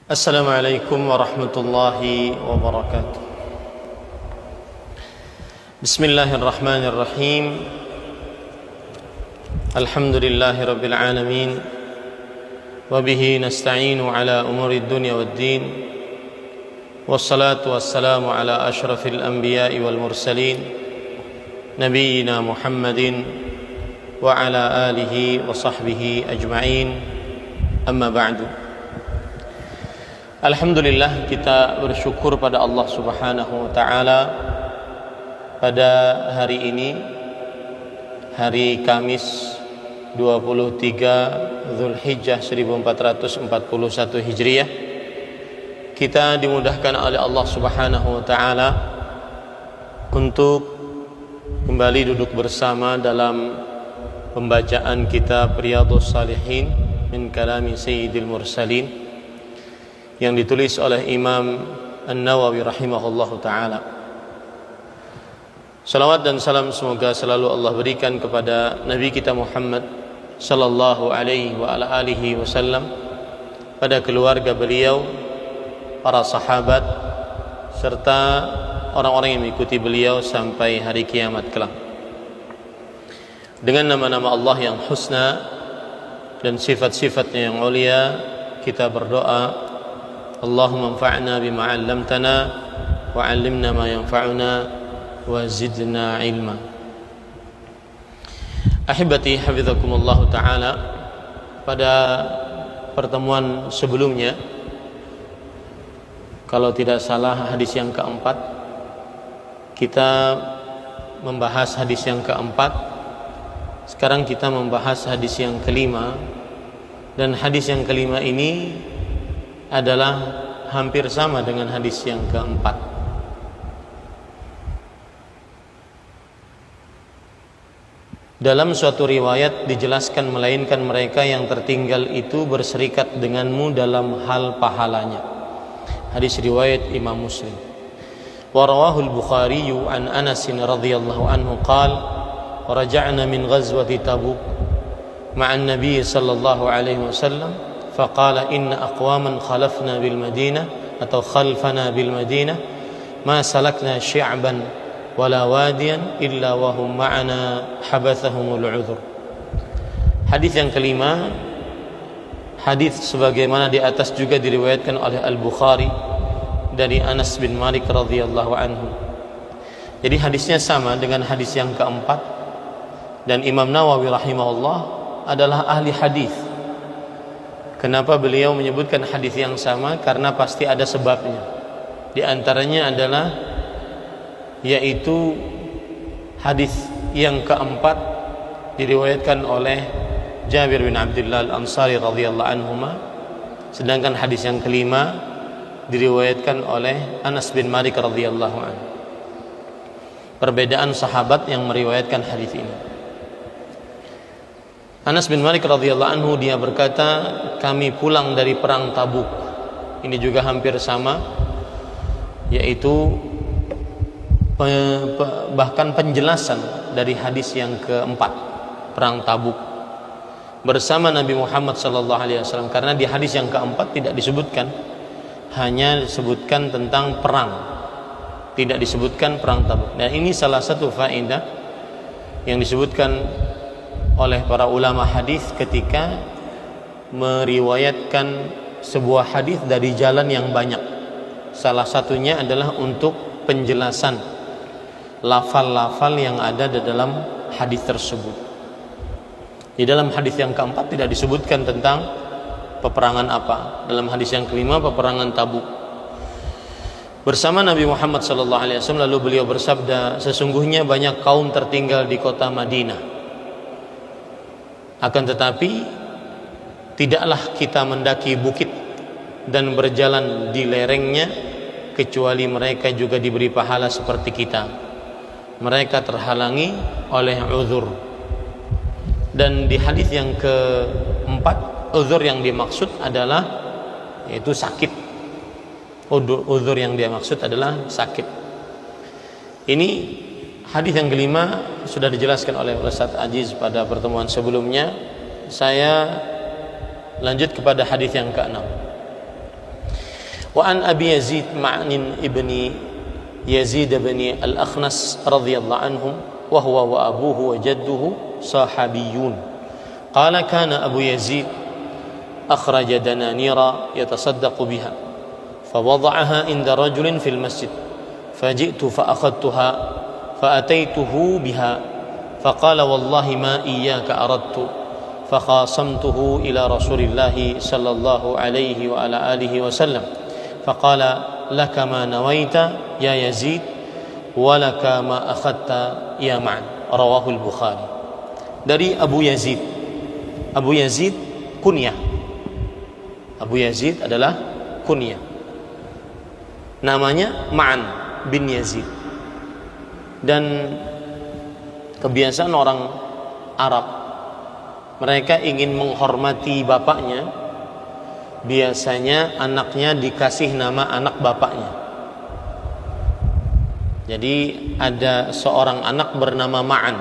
Assalamualaikum warahmatullahi wabarakatuh. Bismillahirrahmanirrahim. Alhamdulillahi rabbil alamin. Wabihi nasta'inu ala umuri dunya waddin. Wassalatu wassalamu ala ashrafil anbiya'i wal mursalin, nabiyyina Muhammadin wa ala alihi wa sahbihi ajma'in. Amma ba'du. Alhamdulillah, kita bersyukur pada Allah Subhanahu wa ta'ala pada hari ini, hari Kamis 23 Zulhijjah 1441 Hijriah. Kita dimudahkan oleh Allah Subhanahu wa ta'ala untuk kembali duduk bersama dalam pembacaan kitab Riyadhus Shalihin min kalami Sayyidil Mursalin yang ditulis oleh Imam An-Nawawi rahimahullahu ta'ala. Salawat dan salam semoga selalu Allah berikan kepada Nabi kita Muhammad sallallahu alaihi wa ala alihi wasallam, pada keluarga beliau, para sahabat, serta orang-orang yang mengikuti beliau sampai hari kiamat kelak. Dengan nama-nama Allah yang husna dan sifat-sifatnya yang mulia, kita berdoa, Allahumma anfa'na bima 'allamtana wa 'allimna ma yanfa'una wa zidna ilma. Ahibati hafizakumullah ta'ala, pada pertemuan sebelumnya, kalau tidak salah hadis yang keempat, kita membahas hadis yang keempat. Sekarang kita membahas hadis yang kelima, dan hadis yang kelima ini adalah hampir sama dengan hadis yang keempat. Dalam suatu riwayat dijelaskan, melainkan mereka yang tertinggal itu berserikat denganmu dalam hal pahalanya. Hadis riwayat Imam Muslim. Wa rawahu al-Bukhari an Anas radhiyallahu anhu qala raja'na min ghazwati Tabuk ma'a an-nabi sallallahu alaihi wasallam faqala inna aqwaman khalafna bil Madinah atau khalfana bil Madinah ma salakna syi'ban wala wadiyan illa wa hum ma'ana habathahumul 'udhr. Hadis yang kelima, hadis sebagaimana di atas juga diriwayatkan oleh Al-Bukhari dari Anas bin Malik radhiyallahu anhu. Jadi hadisnya sama dengan hadis yang keempat, dan Imam Nawawi rahimahullah adalah ahli hadis. Kenapa beliau menyebutkan hadis yang sama? Karena pasti ada sebabnya. Di antaranya adalah yaitu hadis yang keempat diriwayatkan oleh Jabir bin Abdullah Al-Ansari radhiyallahu anhuma, sedangkan hadis yang kelima diriwayatkan oleh Anas bin Malik radhiyallahu anhu. Perbedaan sahabat yang meriwayatkan hadis ini. Anas bin Malik radhiyallahu anhu, dia berkata, kami pulang dari perang Tabuk. Ini juga hampir sama, yaitu bahkan penjelasan dari hadis yang keempat, perang Tabuk, bersama Nabi Muhammad sallallahu alaihi wasallam. Karena di hadis yang keempat tidak disebutkan, hanya disebutkan tentang perang, tidak disebutkan perang Tabuk. Nah, ini salah satu faedah yang disebutkan oleh para ulama hadis ketika meriwayatkan sebuah hadis dari jalan yang banyak. Salah satunya adalah untuk penjelasan lafal-lafal yang ada di dalam hadis tersebut. Di dalam hadis yang keempat tidak disebutkan tentang peperangan apa. Dalam hadis yang kelima, peperangan Tabuk. Bersama Nabi Muhammad SAW, lalu beliau bersabda, sesungguhnya banyak kaum tertinggal di kota Madinah. Akan tetapi tidaklah kita mendaki bukit dan berjalan di lerengnya kecuali mereka juga diberi pahala seperti kita. Mereka terhalangi oleh uzur. Dan di hadis yang keempat, uzur yang dimaksud adalah yaitu sakit. Uzur yang dia maksud adalah sakit. Ini hadis yang kelima sudah dijelaskan oleh Ustaz Aziz pada pertemuan sebelumnya. Saya lanjut kepada hadis yang keenam. Wa an Abi Yazid Ma'nin ibni Yazid ibni Al-Akhnas radhiyallahu anhum wa huwa wa abuhu wa jadduhu sahabiyun. Qala kana Abu Yazid akhraja dananira yatasaddaqu biha fawada'aha inda rajulin fil masjid faji'tu fa akhadtuha fa ataituhu biha faqala wallahi ma iyyaka aradtu fakhasamtuhu ila Rasulillahi sallallahu alaihi wa ala alihi wasallam faqala laka ma nawaita ya Yazid wa laka ma akhadta ya Ma'an. Rawahul Bukhari. Dari Abu Yazid. Abu Yazid kunyah. Abu Yazid adalah kunyah. Namanya Ma'an bin Yazid. Dan kebiasaan orang Arab, mereka ingin menghormati bapaknya, biasanya anaknya dikasih nama anak bapaknya. Jadi ada seorang anak bernama Ma'an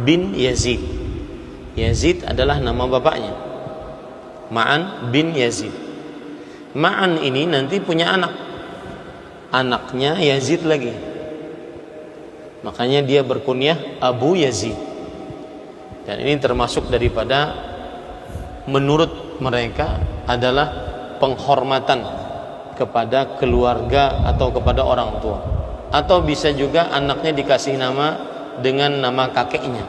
bin Yazid. Yazid adalah nama bapaknya, Ma'an bin Yazid. Ma'an ini nanti punya anak, anaknya Yazid lagi, makanya dia berkunyah Abu Yazid. Dan ini termasuk daripada, menurut mereka, adalah penghormatan kepada keluarga atau kepada orang tua. Atau bisa juga anaknya dikasih nama dengan nama kakeknya.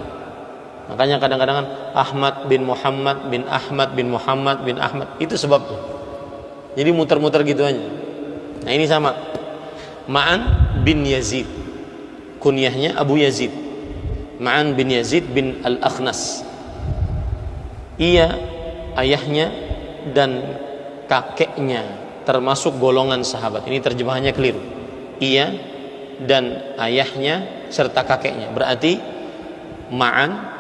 Makanya kadang-kadang Ahmad bin Muhammad bin Ahmad bin Muhammad bin Ahmad, itu sebabnya. Jadi muter-muter gitu aja. Nah ini sama, Ma'an bin Yazid, kunyahnya Abu Yazid, Ma'an bin Yazid bin Al-Akhnas. Ia, ayahnya dan kakeknya termasuk golongan sahabat. Ini terjemahannya keliru. Ia dan ayahnya serta kakeknya. Berarti Ma'an,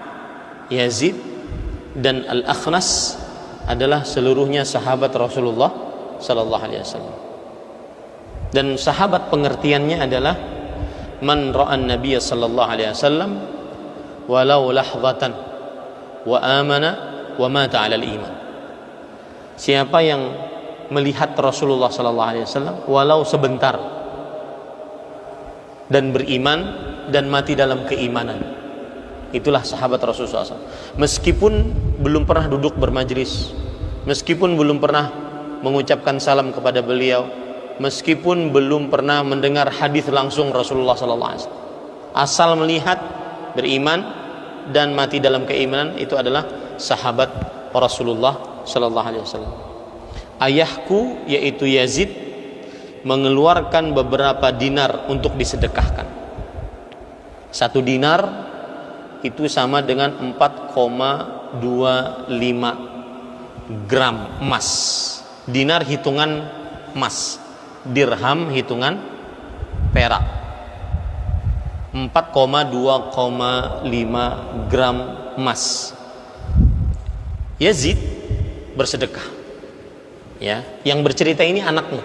Yazid dan Al-Akhnas adalah seluruhnya sahabat Rasulullah sallallahu alaihi wasallam. Dan sahabat pengertiannya adalah man ra'an Nabiy sallallahu alaihi wasallam walau lahzatan wa amana wa mata 'alal iman. Siapa yang melihat Rasulullah sallallahu alaihi wasallam walau sebentar dan beriman dan mati dalam keimanan, itulah sahabat Rasulullah SAW. Meskipun belum pernah duduk bermajlis, meskipun belum pernah mengucapkan salam kepada beliau, meskipun belum pernah mendengar hadis langsung Rasulullah SAW, asal melihat, beriman dan mati dalam keimanan, itu adalah sahabat Rasulullah SAW. Ayahku yaitu Yazid mengeluarkan beberapa dinar untuk disedekahkan. 1 dinar itu sama dengan 4,25 gram emas. Dinar hitungan emas, dirham hitungan perak. 4,25 gram emas. Yazid bersedekah. Ya, yang bercerita ini anaknya,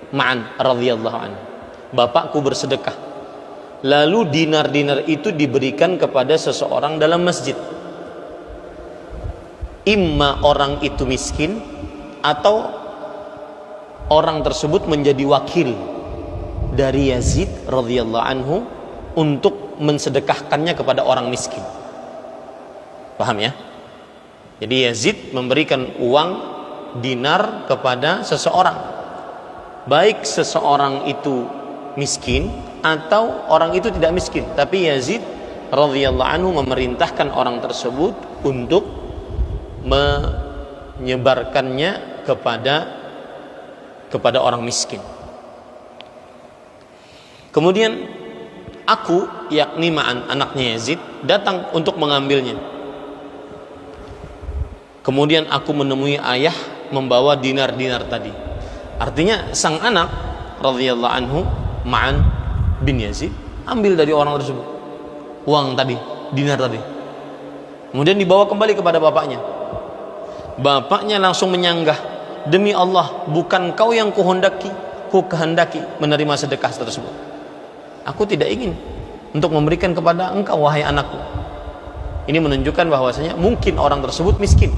Ma'an radhiyallahu anhu. Bapakku bersedekah. Lalu dinar-dinar itu diberikan kepada seseorang dalam masjid. Imma orang itu miskin, atau orang tersebut menjadi wakil dari Yazid radhiyallahu anhu untuk mensedekahkannya kepada orang miskin. Paham ya? Jadi Yazid memberikan uang dinar kepada seseorang, baik seseorang itu miskin atau orang itu tidak miskin, tapi Yazid radhiyallahu anhu memerintahkan orang tersebut untuk menyebarkannya kepada orang miskin. Kemudian aku, yakni Ma'an anaknya Yazid, datang untuk mengambilnya. Kemudian aku menemui ayah membawa dinar-dinar tadi. Artinya sang anak radhiyallahu anhu, Ma'an bin Yazid, ambil dari orang tersebut uang tadi, dinar tadi. Kemudian dibawa kembali kepada bapaknya. Bapaknya langsung menyanggah, demi Allah, bukan kau yang kukehendaki menerima sedekah tersebut. Aku tidak ingin untuk memberikan kepada engkau, wahai anakku. Ini menunjukkan bahwasanya mungkin orang tersebut miskin,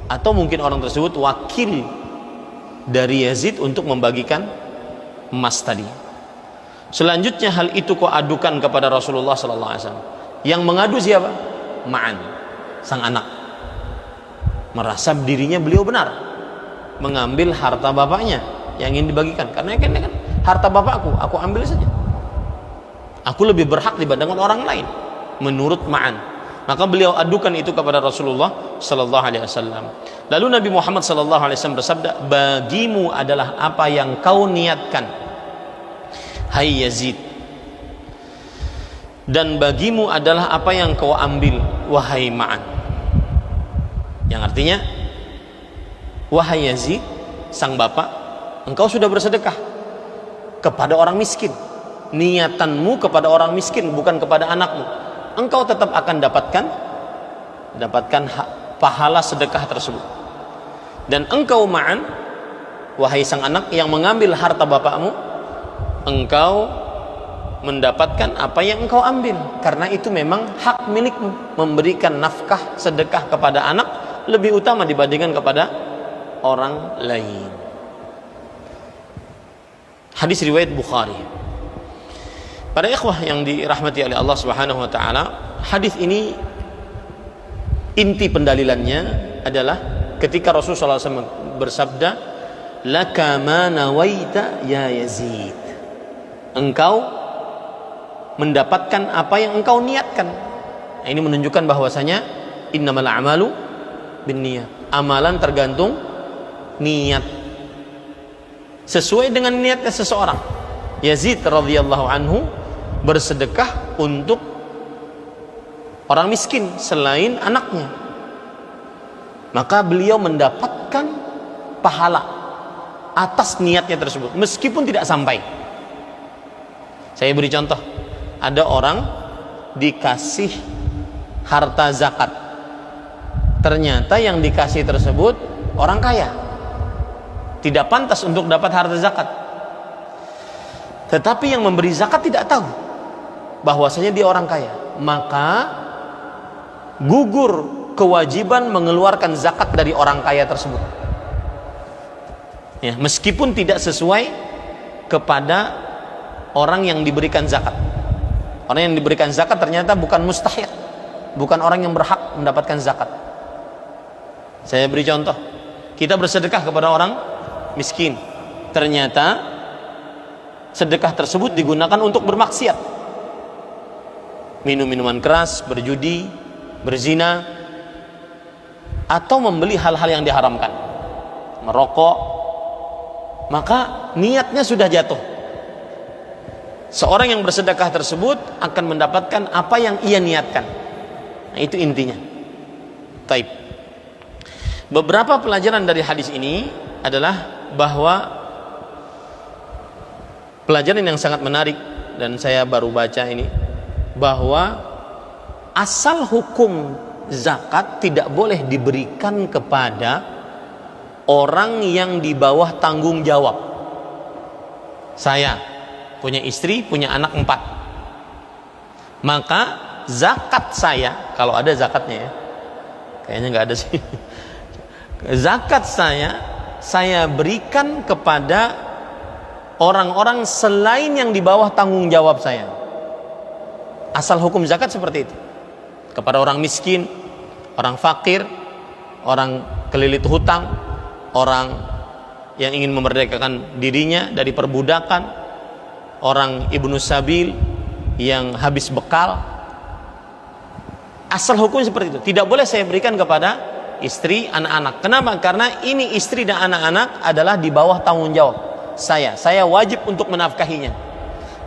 atau mungkin orang tersebut wakil dari Yazid untuk membagikan emas tadi. Selanjutnya hal itu kau adukan kepada Rasulullah sallallahu alaihi wasallam. Yang mengadu siapa? Ma'an, sang anak. Merasa dirinya beliau benar mengambil harta bapaknya yang ingin dibagikan. Karena kan harta bapakku, aku ambil saja. Aku lebih berhak dibandingkan orang lain menurut Ma'an. Maka beliau adukan itu kepada Rasulullah sallallahu alaihi wasallam. Lalu Nabi Muhammad sallallahu alaihi wasallam bersabda, "Bagimu adalah apa yang kau niatkan, hai Yazid. Dan bagimu adalah apa yang kau ambil, wahai Ma'an." Yang artinya, wahai Yazid, sang bapak, engkau sudah bersedekah kepada orang miskin. Niatanmu kepada orang miskin, bukan kepada anakmu. Engkau tetap akan dapatkan pahala sedekah tersebut. Dan engkau Ma'an, wahai sang anak yang mengambil harta bapakmu, engkau mendapatkan apa yang engkau ambil, karena itu memang hak milikmu. Memberikan nafkah sedekah kepada anak lebih utama dibandingkan kepada orang lain. Hadis riwayat Bukhari. Para ikhwah yang dirahmati oleh Allah Subhanahu wa taala, hadis ini inti pendalilannya adalah ketika Rasulullah SAW bersabda, "Laka ma nawaita ya Yazid." Engkau mendapatkan apa yang engkau niatkan. Nah, ini menunjukkan bahwasanya innamal a'malu binniyat. Amalan tergantung niat. Sesuai dengan niatnya seseorang. Yazid radhiyallahu anhu bersedekah untuk orang miskin selain anaknya, maka beliau mendapatkan pahala atas niatnya tersebut meskipun tidak sampai. Saya beri contoh, ada orang dikasih harta zakat, ternyata yang dikasih tersebut orang kaya, tidak pantas untuk dapat harta zakat, tetapi yang memberi zakat tidak tahu bahwasanya dia orang kaya, maka gugur kewajiban mengeluarkan zakat dari orang kaya tersebut. Ya, meskipun tidak sesuai kepada orang yang diberikan zakat. Orang yang diberikan zakat ternyata bukan mustahiq, bukan orang yang berhak mendapatkan zakat. Saya beri contoh, kita bersedekah kepada orang miskin, ternyata sedekah tersebut digunakan untuk bermaksiat, minum minuman keras, berjudi, berzina, atau membeli hal-hal yang diharamkan, merokok, maka niatnya sudah jatuh. Seorang yang bersedekah tersebut akan mendapatkan apa yang ia niatkan. Nah, itu intinya. Taib. Beberapa pelajaran dari hadis ini adalah bahwa pelajaran yang sangat menarik, dan saya baru baca ini, bahwa asal hukum zakat tidak boleh diberikan kepada orang yang di bawah tanggung jawab. Saya punya istri, punya anak 4, maka zakat saya, kalau ada zakatnya ya, kayaknya nggak ada sih, zakat saya berikan kepada orang-orang selain yang di bawah tanggung jawab saya. Asal hukum zakat seperti itu. Kepada orang miskin, orang fakir, orang kelilit hutang, orang yang ingin memerdekakan dirinya dari perbudakan, orang ibnu sabil yang habis bekal. Asal hukum seperti itu. Tidak boleh saya berikan kepada istri, anak-anak. Kenapa? Karena ini istri dan anak-anak adalah di bawah tanggung jawab saya. Saya wajib untuk menafkahinya.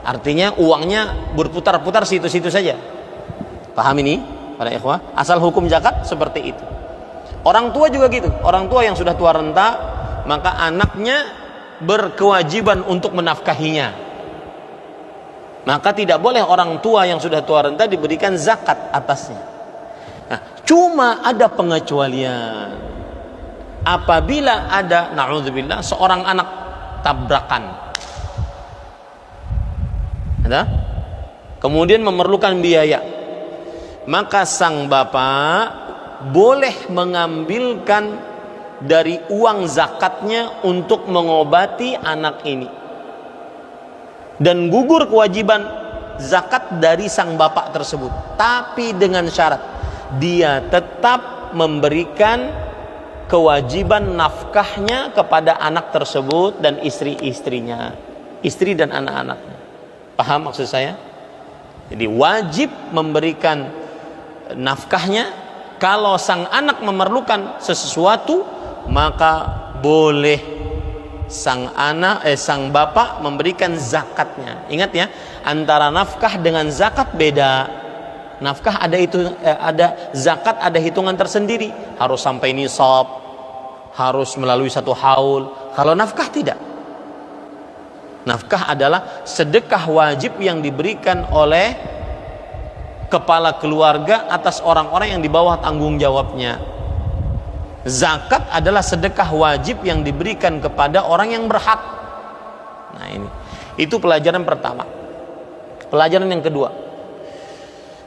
Artinya uangnya berputar-putar situ-situ saja. Paham ini para ikhwah? Asal hukum zakat seperti itu. Orang tua juga gitu. Orang tua yang sudah tua renta, maka anaknya berkewajiban untuk menafkahinya. Maka tidak boleh orang tua yang sudah tua renta diberikan zakat atasnya. Nah, cuma ada pengecualian. Apabila ada, na'udzubillah, seorang anak tabrakan, kemudian memerlukan biaya, maka sang bapak boleh mengambilkan dari uang zakatnya untuk mengobati anak ini. Dan gugur kewajiban zakat dari sang bapak tersebut. Tapi dengan syarat dia tetap memberikan kewajiban nafkahnya kepada anak tersebut dan istri-istrinya, istri dan anak-anaknya. Paham maksud saya? Jadi wajib memberikan nafkahnya. Kalau sang anak memerlukan sesuatu, maka boleh sang bapak memberikan zakatnya. Ingat ya, antara nafkah dengan zakat beda. Nafkah ada zakat ada hitungan tersendiri, harus sampai nisab, harus melalui satu haul. Kalau nafkah tidak. Nafkah adalah sedekah wajib yang diberikan oleh kepala keluarga atas orang-orang yang di bawah tanggung jawabnya. Zakat adalah sedekah wajib yang diberikan kepada orang yang berhak. Nah ini, itu pelajaran pertama. Pelajaran yang kedua,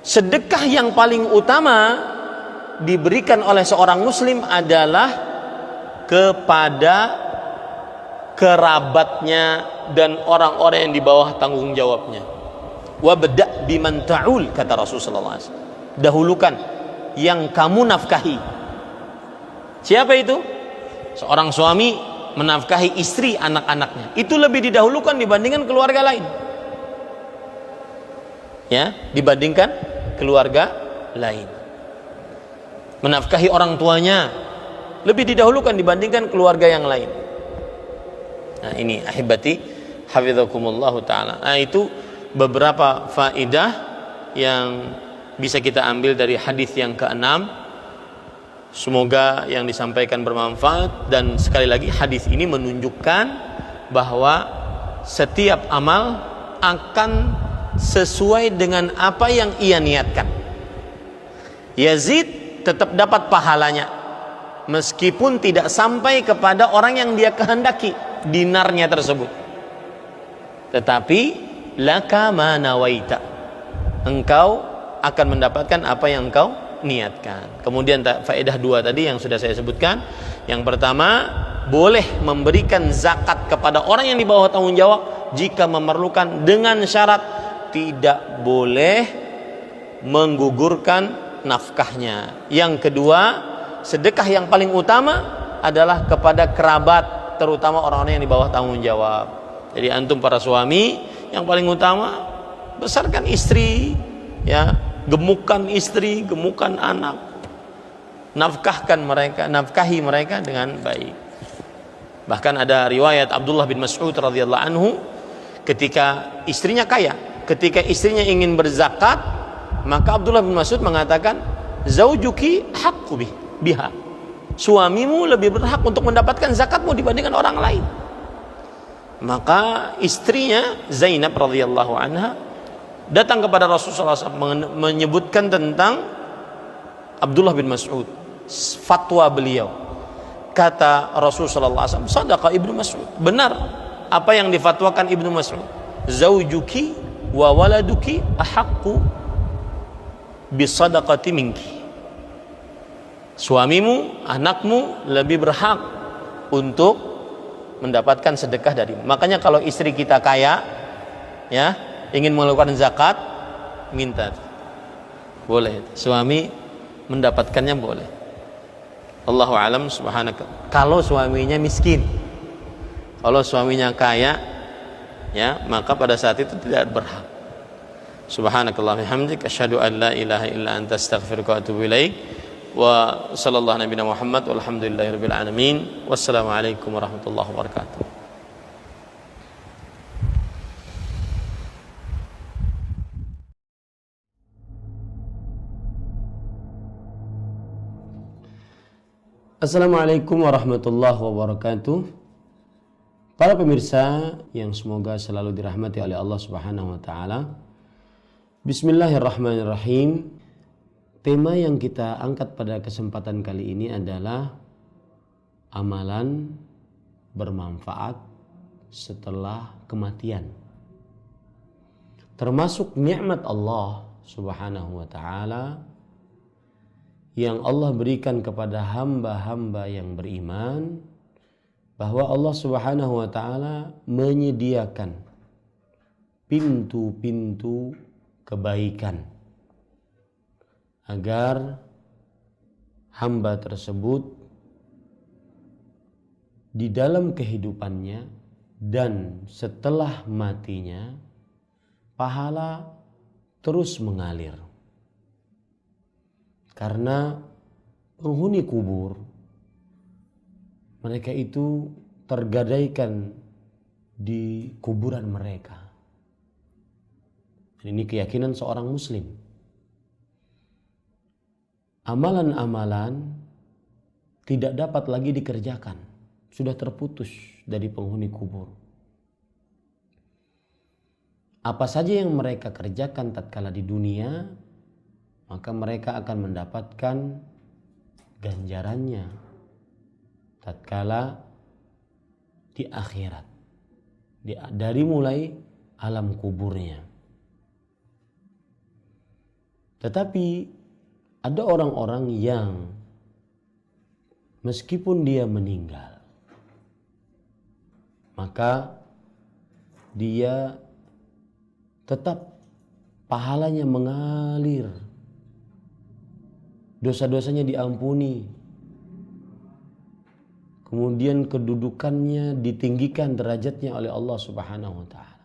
sedekah yang paling utama diberikan oleh seorang muslim adalah kepada kerabatnya dan orang-orang yang di bawah tanggung jawabnya. Wabda' biman ta'ul, kata Rasulullah SAW. Dahulukan yang kamu nafkahi. Siapa itu? Seorang suami menafkahi istri anak-anaknya. Itu lebih didahulukan dibandingkan keluarga lain. Ya, dibandingkan keluarga lain. Menafkahi orang tuanya lebih didahulukan dibandingkan keluarga yang lain. Nah ini ahibati hafizakumullah ta'ala. Nah itu beberapa faedah yang bisa kita ambil dari hadis yang ke-6. Semoga yang disampaikan bermanfaat. Dan sekali lagi hadis ini menunjukkan bahwa setiap amal akan sesuai dengan apa yang ia niatkan. Yazid tetap dapat pahalanya meskipun tidak sampai kepada orang yang dia kehendaki dinarnya tersebut. Tetapi laka ma nawaita, engkau akan mendapatkan apa yang engkau niatkan. Kemudian faedah dua tadi yang sudah saya sebutkan. Yang pertama, boleh memberikan zakat kepada orang yang di bawah tanggung jawab jika memerlukan, dengan syarat tidak boleh menggugurkan nafkahnya. Yang kedua, sedekah yang paling utama adalah kepada kerabat, terutama orang-orang yang di bawah tanggung jawab. Jadi antum para suami, yang paling utama besarkan istri, ya, gemukkan istri, gemukkan anak. Nafkahi mereka dengan baik. Bahkan ada riwayat Abdullah bin Mas'ud radhiyallahu anhu, ketika istrinya kaya, ketika istrinya ingin berzakat, maka Abdullah bin Mas'ud mengatakan, zaujuki haqqu biha, suamimu lebih berhak untuk mendapatkan zakatmu dibandingkan orang lain. Maka istrinya Zainab radhiyallahu anha datang kepada Rasulullah SAW menyebutkan tentang Abdullah bin Mas'ud, fatwa beliau. Kata Rasulullah SAW, sadaqa Ibnu Mas'ud, benar apa yang difatwakan Ibnu Mas'ud, zaujuki wa waladuki ahaqqu bisadaqati minki, suamimu, anakmu lebih berhak untuk mendapatkan sedekah darimu. Makanya kalau istri kita kaya, ya, ingin melakukan zakat, minta, boleh. Suami mendapatkannya boleh. Allahu a'lam. Subhanaka. Kalau suaminya miskin, kalau suaminya kaya, ya, maka pada saat itu tidak berhak. Subhanakallah bihamdik, asyhadu an la ilaha illa anta, astaghfiruka wa atubu ilaik. Wa sallallahu nabiyana Muhammad walhamdulillahirabbil alamin. Wassalamualaikum warahmatullahi wabarakatuh. Assalamualaikum warahmatullahi wabarakatuh. Para pemirsa yang semoga selalu dirahmati oleh Allah Subhanahu wa taala. Bismillahirrahmanirrahim. Tema yang kita angkat pada kesempatan kali ini adalah amalan bermanfaat setelah kematian. Termasuk nikmat Allah Subhanahu wa taala yang Allah berikan kepada hamba-hamba yang beriman, bahwa Allah Subhanahu wa taala menyediakan pintu-pintu kebaikan agar hamba tersebut di dalam kehidupannya dan setelah matinya pahala terus mengalir. Karena penghuni kubur, mereka itu tergadaikan di kuburan mereka. Ini keyakinan seorang muslim. Amalan-amalan tidak dapat lagi dikerjakan, sudah terputus dari penghuni kubur. Apa saja yang mereka kerjakan tatkala di dunia, maka mereka akan mendapatkan ganjarannya tatkala di akhirat, dari mulai alam kuburnya. Tetapi ada orang-orang yang meskipun dia meninggal, maka dia tetap pahalanya mengalir, dosa-dosanya diampuni, kemudian kedudukannya ditinggikan derajatnya oleh Allah Subhanahu wa taala.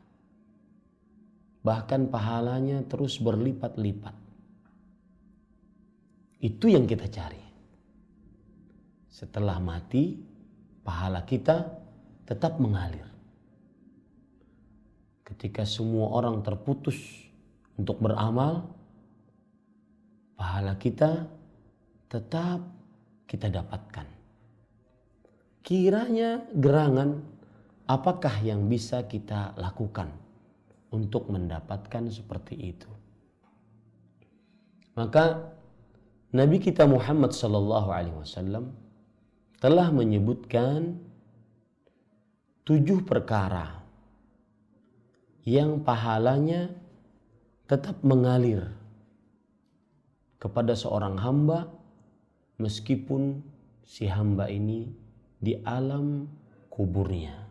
Bahkan pahalanya terus berlipat-lipat. Itu yang kita cari. Setelah mati, pahala kita tetap mengalir. Ketika semua orang terputus untuk beramal, pahala kita tetap kita dapatkan. Kiranya gerangan apakah yang bisa kita lakukan untuk mendapatkan seperti itu. Maka Nabi kita Muhammad sallallahu alaihi wasallam telah menyebutkan 7 perkara yang pahalanya tetap mengalir kepada seorang hamba meskipun si hamba ini di alam kuburnya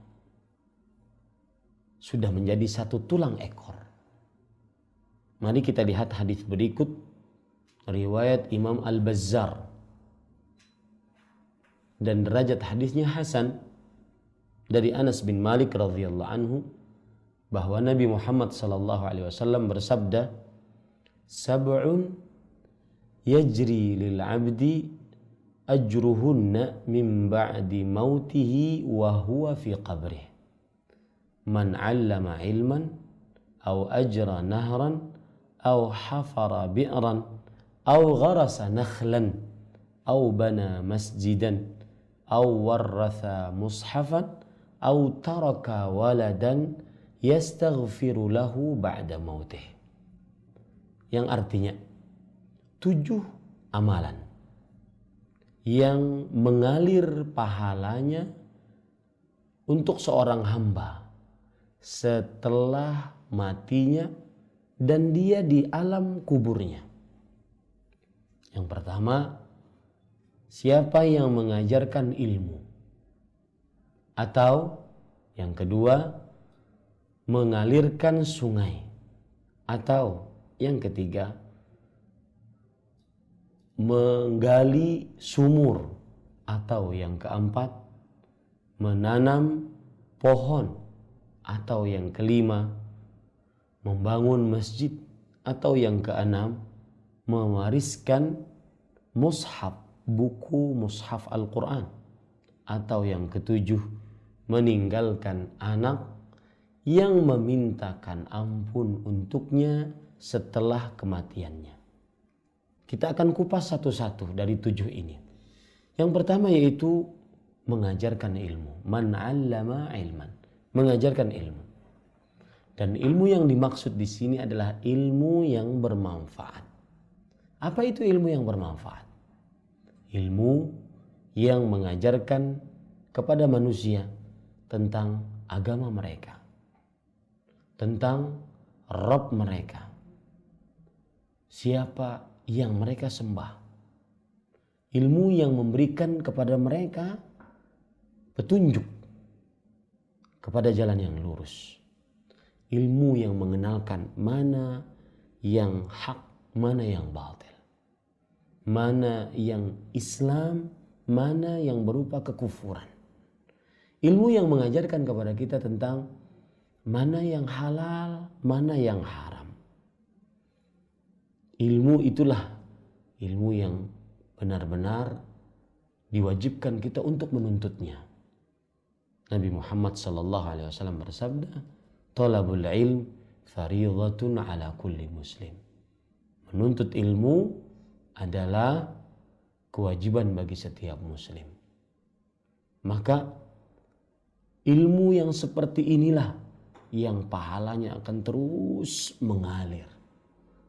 sudah menjadi satu tulang ekor. Mari kita lihat hadis berikut, riwayat Imam Al-Bazzar, dan derajat hadisnya hasan, dari Anas bin Malik radhiyallahu anhu, bahwa Nabi Muhammad sallallahu alaihi wasallam bersabda, "Sab'un yajri lil 'abdi ajruhunna min ba'di mautihi wa huwa fi qabrih. Man 'allama 'ilman aw ajra nahran aw hafara bi'ran aw gharasa nakhlan aw bana masjidan aw warratha mushafan aw taraka waladan yastaghfiru lahu ba'da mautih." Yang artinya 7 amalan yang mengalir pahalanya untuk seorang hamba setelah matinya dan dia di alam kuburnya. Yang pertama, siapa yang mengajarkan ilmu. Atau yang kedua, mengalirkan sungai. Atau yang ketiga, menggali sumur. Atau yang keempat, menanam pohon. Atau yang kelima, membangun masjid. Atau yang keenam, mewariskan mushaf, buku mushaf Al-Quran. Atau yang ketujuh, meninggalkan anak yang memintakan ampun untuknya setelah kematiannya. Kita akan kupas satu-satu dari 7 ini. Yang pertama yaitu mengajarkan ilmu. Man 'allama 'ilman, mengajarkan ilmu. Dan ilmu yang dimaksud di sini adalah ilmu yang bermanfaat. Apa itu ilmu yang bermanfaat? Ilmu yang mengajarkan kepada manusia tentang agama mereka, tentang Rabb mereka, siapa yang mereka sembah, ilmu yang memberikan kepada mereka petunjuk kepada jalan yang lurus. Ilmu yang mengenalkan mana yang hak, mana yang batil. Mana yang Islam, mana yang berupa kekufuran. Ilmu yang mengajarkan kepada kita tentang mana yang halal, mana yang haram. Ilmu itulah ilmu yang benar-benar diwajibkan kita untuk menuntutnya. Nabi Muhammad SAW bersabda, "Talabul ilm fariidhatun ala kulli muslim." Menuntut ilmu adalah kewajiban bagi setiap muslim. Maka ilmu yang seperti inilah yang pahalanya akan terus mengalir.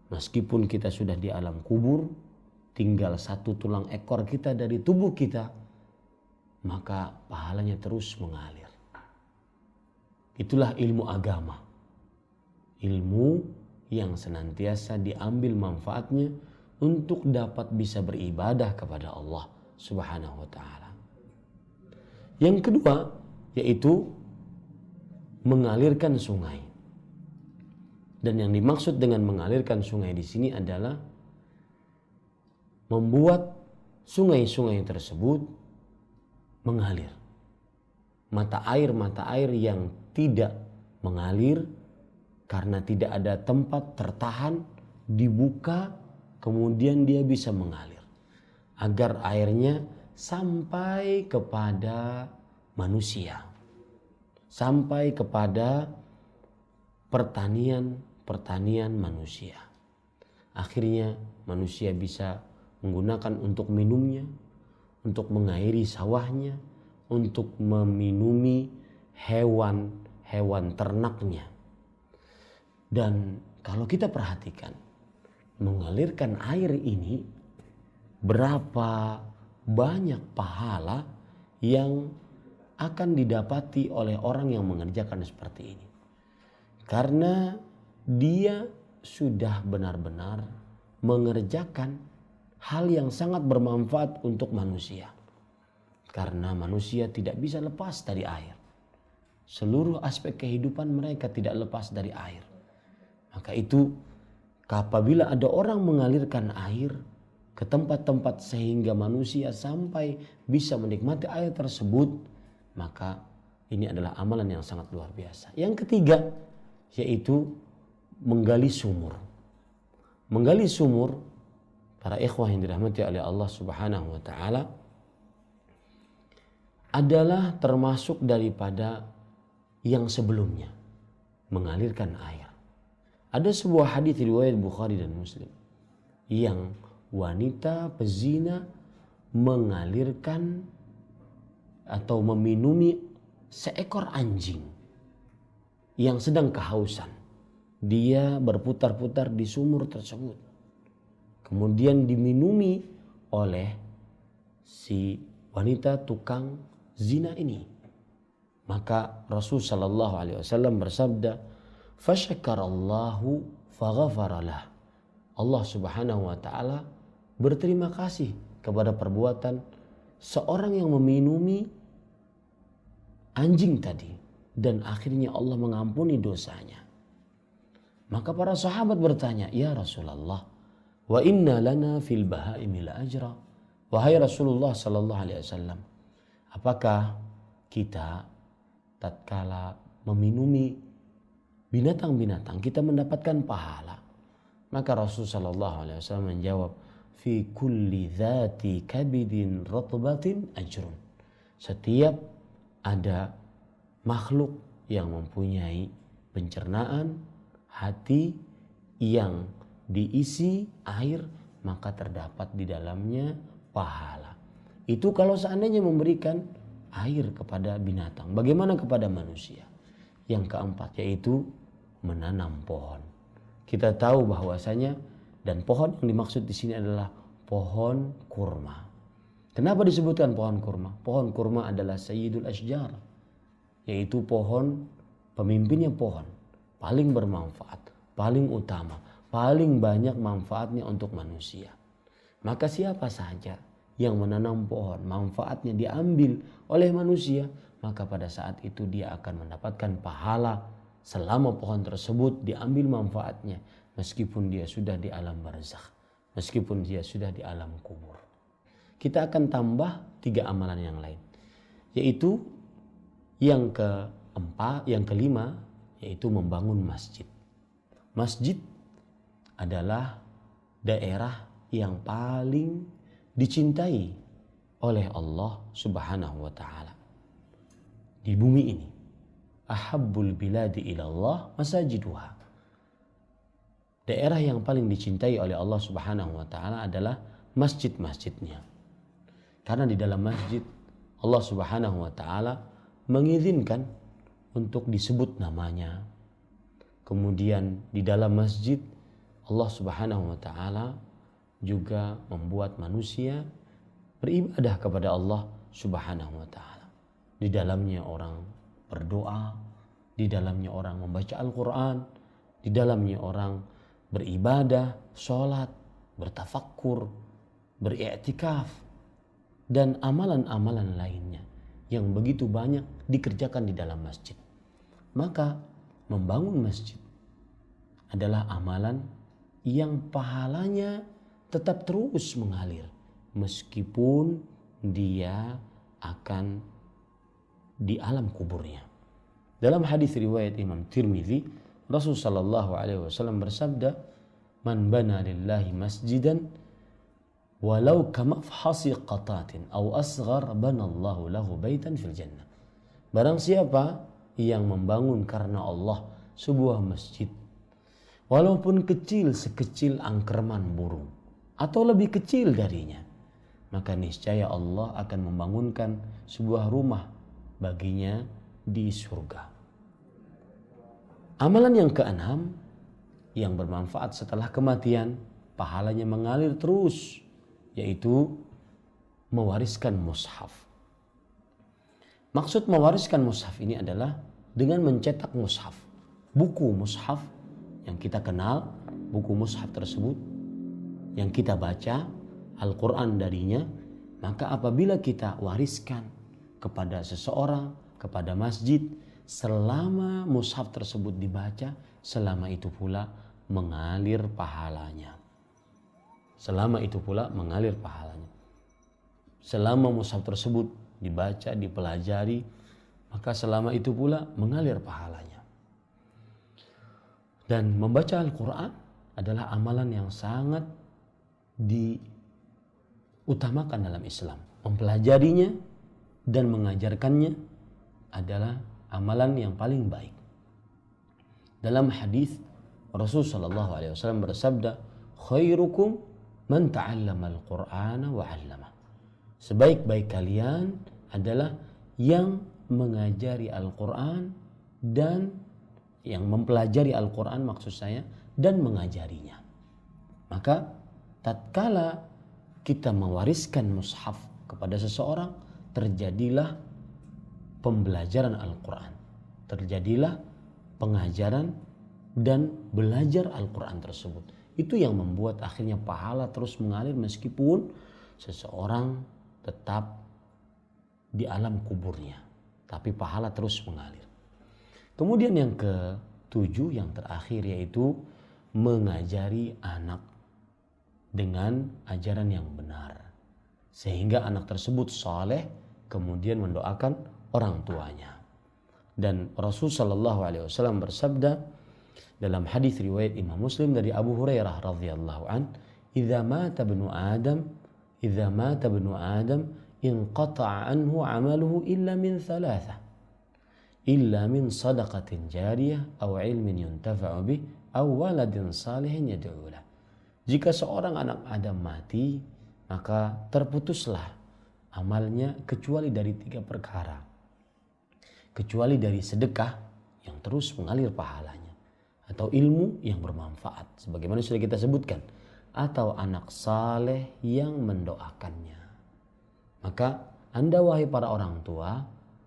Meskipun kita sudah di alam kubur, tinggal satu tulang ekor kita dari tubuh kita, maka pahalanya terus mengalir. Itulah ilmu agama. Ilmu yang senantiasa diambil manfaatnya untuk dapat bisa beribadah kepada Allah Subhanahu wa taala. Yang kedua yaitu mengalirkan sungai. Dan yang dimaksud dengan mengalirkan sungai di sini adalah membuat sungai-sungai tersebut mengalir. Mata air yang tidak mengalir karena tidak ada tempat tertahan dibuka, kemudian dia bisa mengalir. Agar airnya sampai kepada manusia. Sampai kepada pertanian manusia. Akhirnya manusia bisa menggunakan untuk minumnya, untuk mengairi sawahnya, untuk meminumi hewan ternaknya. Dan kalau kita perhatikan, mengalirkan air ini berapa banyak pahala yang akan didapati oleh orang yang mengerjakan seperti ini. Karena dia sudah benar-benar mengerjakan hal yang sangat bermanfaat untuk manusia. Karena manusia tidak bisa lepas dari air. Seluruh aspek kehidupan mereka tidak lepas dari air. Maka itu apabila ada orang mengalirkan air ke tempat-tempat sehingga manusia sampai bisa menikmati air tersebut, maka ini adalah amalan yang sangat luar biasa. Yang ketiga yaitu menggali sumur. Menggali sumur, para ikhwah yang dirahmati oleh Allah Subhanahu wa taala, adalah termasuk daripada yang sebelumnya, mengalirkan air. Ada sebuah hadis riwayat Bukhari dan Muslim yang wanita pezina mengalirkan atau meminumi seekor anjing yang sedang kehausan. Dia berputar-putar di sumur tersebut. Kemudian diminumi oleh si wanita tukang zina ini. Maka Rasul sallallahu alaihi wasallam bersabda, "Fasyakarallahu faghafaralah." Allah Subhanahu wa taala berterima kasih kepada perbuatan seorang yang meminumi anjing tadi, dan akhirnya Allah mengampuni dosanya. Maka para sahabat bertanya, "Ya Rasulullah, wa inna lana fil bahaimi la ajra." Wahai Rasulullah sallallahu alaihi wasallam, apakah kita tatkala meminumi binatang-binatang kita mendapatkan pahala? Maka Rasul sallallahu alaihi wasallam menjawab, "Fi kulli dzati kabidin ratbatin ajrun." Setiap ada makhluk yang mempunyai pencernaan, hati yang diisi air, maka terdapat di dalamnya pahala. Itu kalau seandainya memberikan air kepada binatang. Bagaimana kepada manusia? Yang keempat yaitu menanam pohon. Kita tahu bahwasanya, dan pohon yang dimaksud di sini adalah pohon kurma. Kenapa disebutkan pohon kurma? Pohon kurma adalah sayyidul asjar, yaitu pohon, pemimpinnya pohon, paling bermanfaat, paling utama, paling banyak manfaatnya untuk manusia. Maka siapa saja yang menanam pohon, manfaatnya diambil oleh manusia, maka pada saat itu dia akan mendapatkan pahala selama pohon tersebut diambil manfaatnya, meskipun dia sudah di alam barzakh, meskipun dia sudah di alam kubur. Kita akan tambah 3 amalan yang lain, yaitu yang kelima, yaitu membangun masjid. Masjid adalah daerah yang paling dicintai oleh Allah Subhanahu wa taala di bumi ini. Ahabbul biladi ilallah masajiduha. Daerah yang paling dicintai oleh Allah Subhanahu wa taala adalah masjid-masjidnya. Karena di dalam masjid Allah Subhanahu wa taala mengizinkan untuk disebut namanya. Kemudian di dalam masjid Allah Subhanahu wa taala juga membuat manusia beribadah kepada Allah Subhanahu wa taala. Di dalamnya orang berdoa, di dalamnya orang membaca Al-Qur'an, di dalamnya orang beribadah, sholat, bertafakkur, beriktikaf, dan amalan-amalan lainnya yang begitu banyak dikerjakan di dalam masjid. Maka membangun masjid adalah amalan yang pahalanya tetap terus mengalir meskipun dia akan di alam kuburnya. Dalam hadis riwayat Imam Tirmidzi, Rasul sallallahu alaihi wasallam bersabda, "Man bana lillahi masjidan walau kamafhasi qatatin aw asghar banallahu lahu baitan fil jannah." Barang siapa yang membangun karena Allah sebuah masjid, walaupun kecil sekecil angkerman burung atau lebih kecil darinya, maka niscaya Allah akan membangunkan sebuah rumah baginya di surga. Amalan yang keenam yang bermanfaat setelah kematian, pahalanya mengalir terus, yaitu mewariskan mushaf. Maksud mewariskan mushaf ini adalah dengan mencetak mushaf, buku mushaf yang kita kenal, buku mushaf tersebut yang kita baca Al-Quran darinya, maka apabila kita wariskan kepada seseorang, kepada masjid, selama mushaf tersebut dibaca, selama itu pula mengalir pahalanya. Selama itu pula mengalir pahalanya. Selama mushaf tersebut dibaca, dipelajari, maka selama itu pula mengalir pahalanya. Dan membaca Al-Quran adalah amalan yang sangat diutamakan dalam Islam. Mempelajarinya dan mengajarkannya adalah amalan yang paling baik. Dalam hadis Rasulullah SAW bersabda, "Khairukum man ta'allama al-Qur'ana wa 'allama." Sebaik-baik kalian adalah yang mengajari Al-Quran dan yang mempelajari Al-Quran maksud saya dan mengajarinya. Maka tatkala kita mewariskan mushaf kepada seseorang, terjadilah pembelajaran Al-Quran, terjadilah pengajaran dan belajar Al-Quran tersebut. Itu yang membuat akhirnya pahala terus mengalir meskipun seseorang tetap di alam kuburnya, tapi pahala terus mengalir. Kemudian yang ke-7, yang terakhir, yaitu mengajari anak dengan ajaran yang benar, sehingga anak tersebut saleh, kemudian mendoakan orang tuanya. Dan Rasul sallallahu alaihi wasallam bersabda dalam hadis riwayat Imam Muslim dari Abu Hurairah radhiyallahu an, "Idza mata ibnu Adam inqata'a anhu 'amaluhu illa min thalathah, illa min sadaqatin jariyah aw 'ilmin yuntafa'u bih aw waladin salihin yad'u lah." Jika seorang anak Adam mati, maka terputuslah amalnya kecuali dari 3 perkara. Kecuali dari sedekah yang terus mengalir pahalanya, atau ilmu yang bermanfaat sebagaimana sudah kita sebutkan, atau anak saleh yang mendoakannya. Maka Anda wahai para orang tua,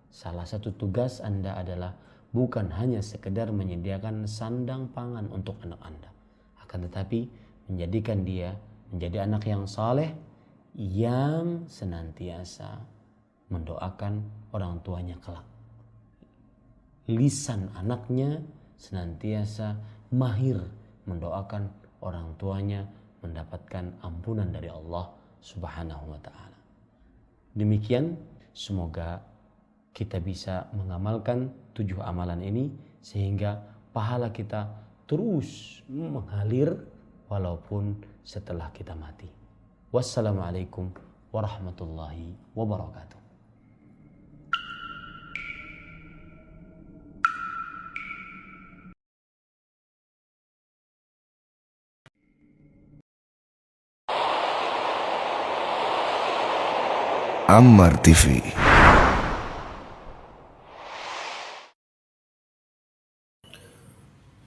salah satu tugas Anda adalah bukan hanya sekedar menyediakan sandang pangan untuk anak Anda, akan tetapi menjadikan dia menjadi anak yang saleh yang senantiasa mendoakan orang tuanya kelak. Lisan anaknya senantiasa mahir mendoakan orang tuanya mendapatkan ampunan dari Allah Subhanahu wa ta'ala. Demikian, semoga kita bisa mengamalkan 7 amalan ini sehingga pahala kita terus mengalir walaupun setelah kita mati. Wassalamualaikum warahmatullahi wabarakatuh. Ammar TV.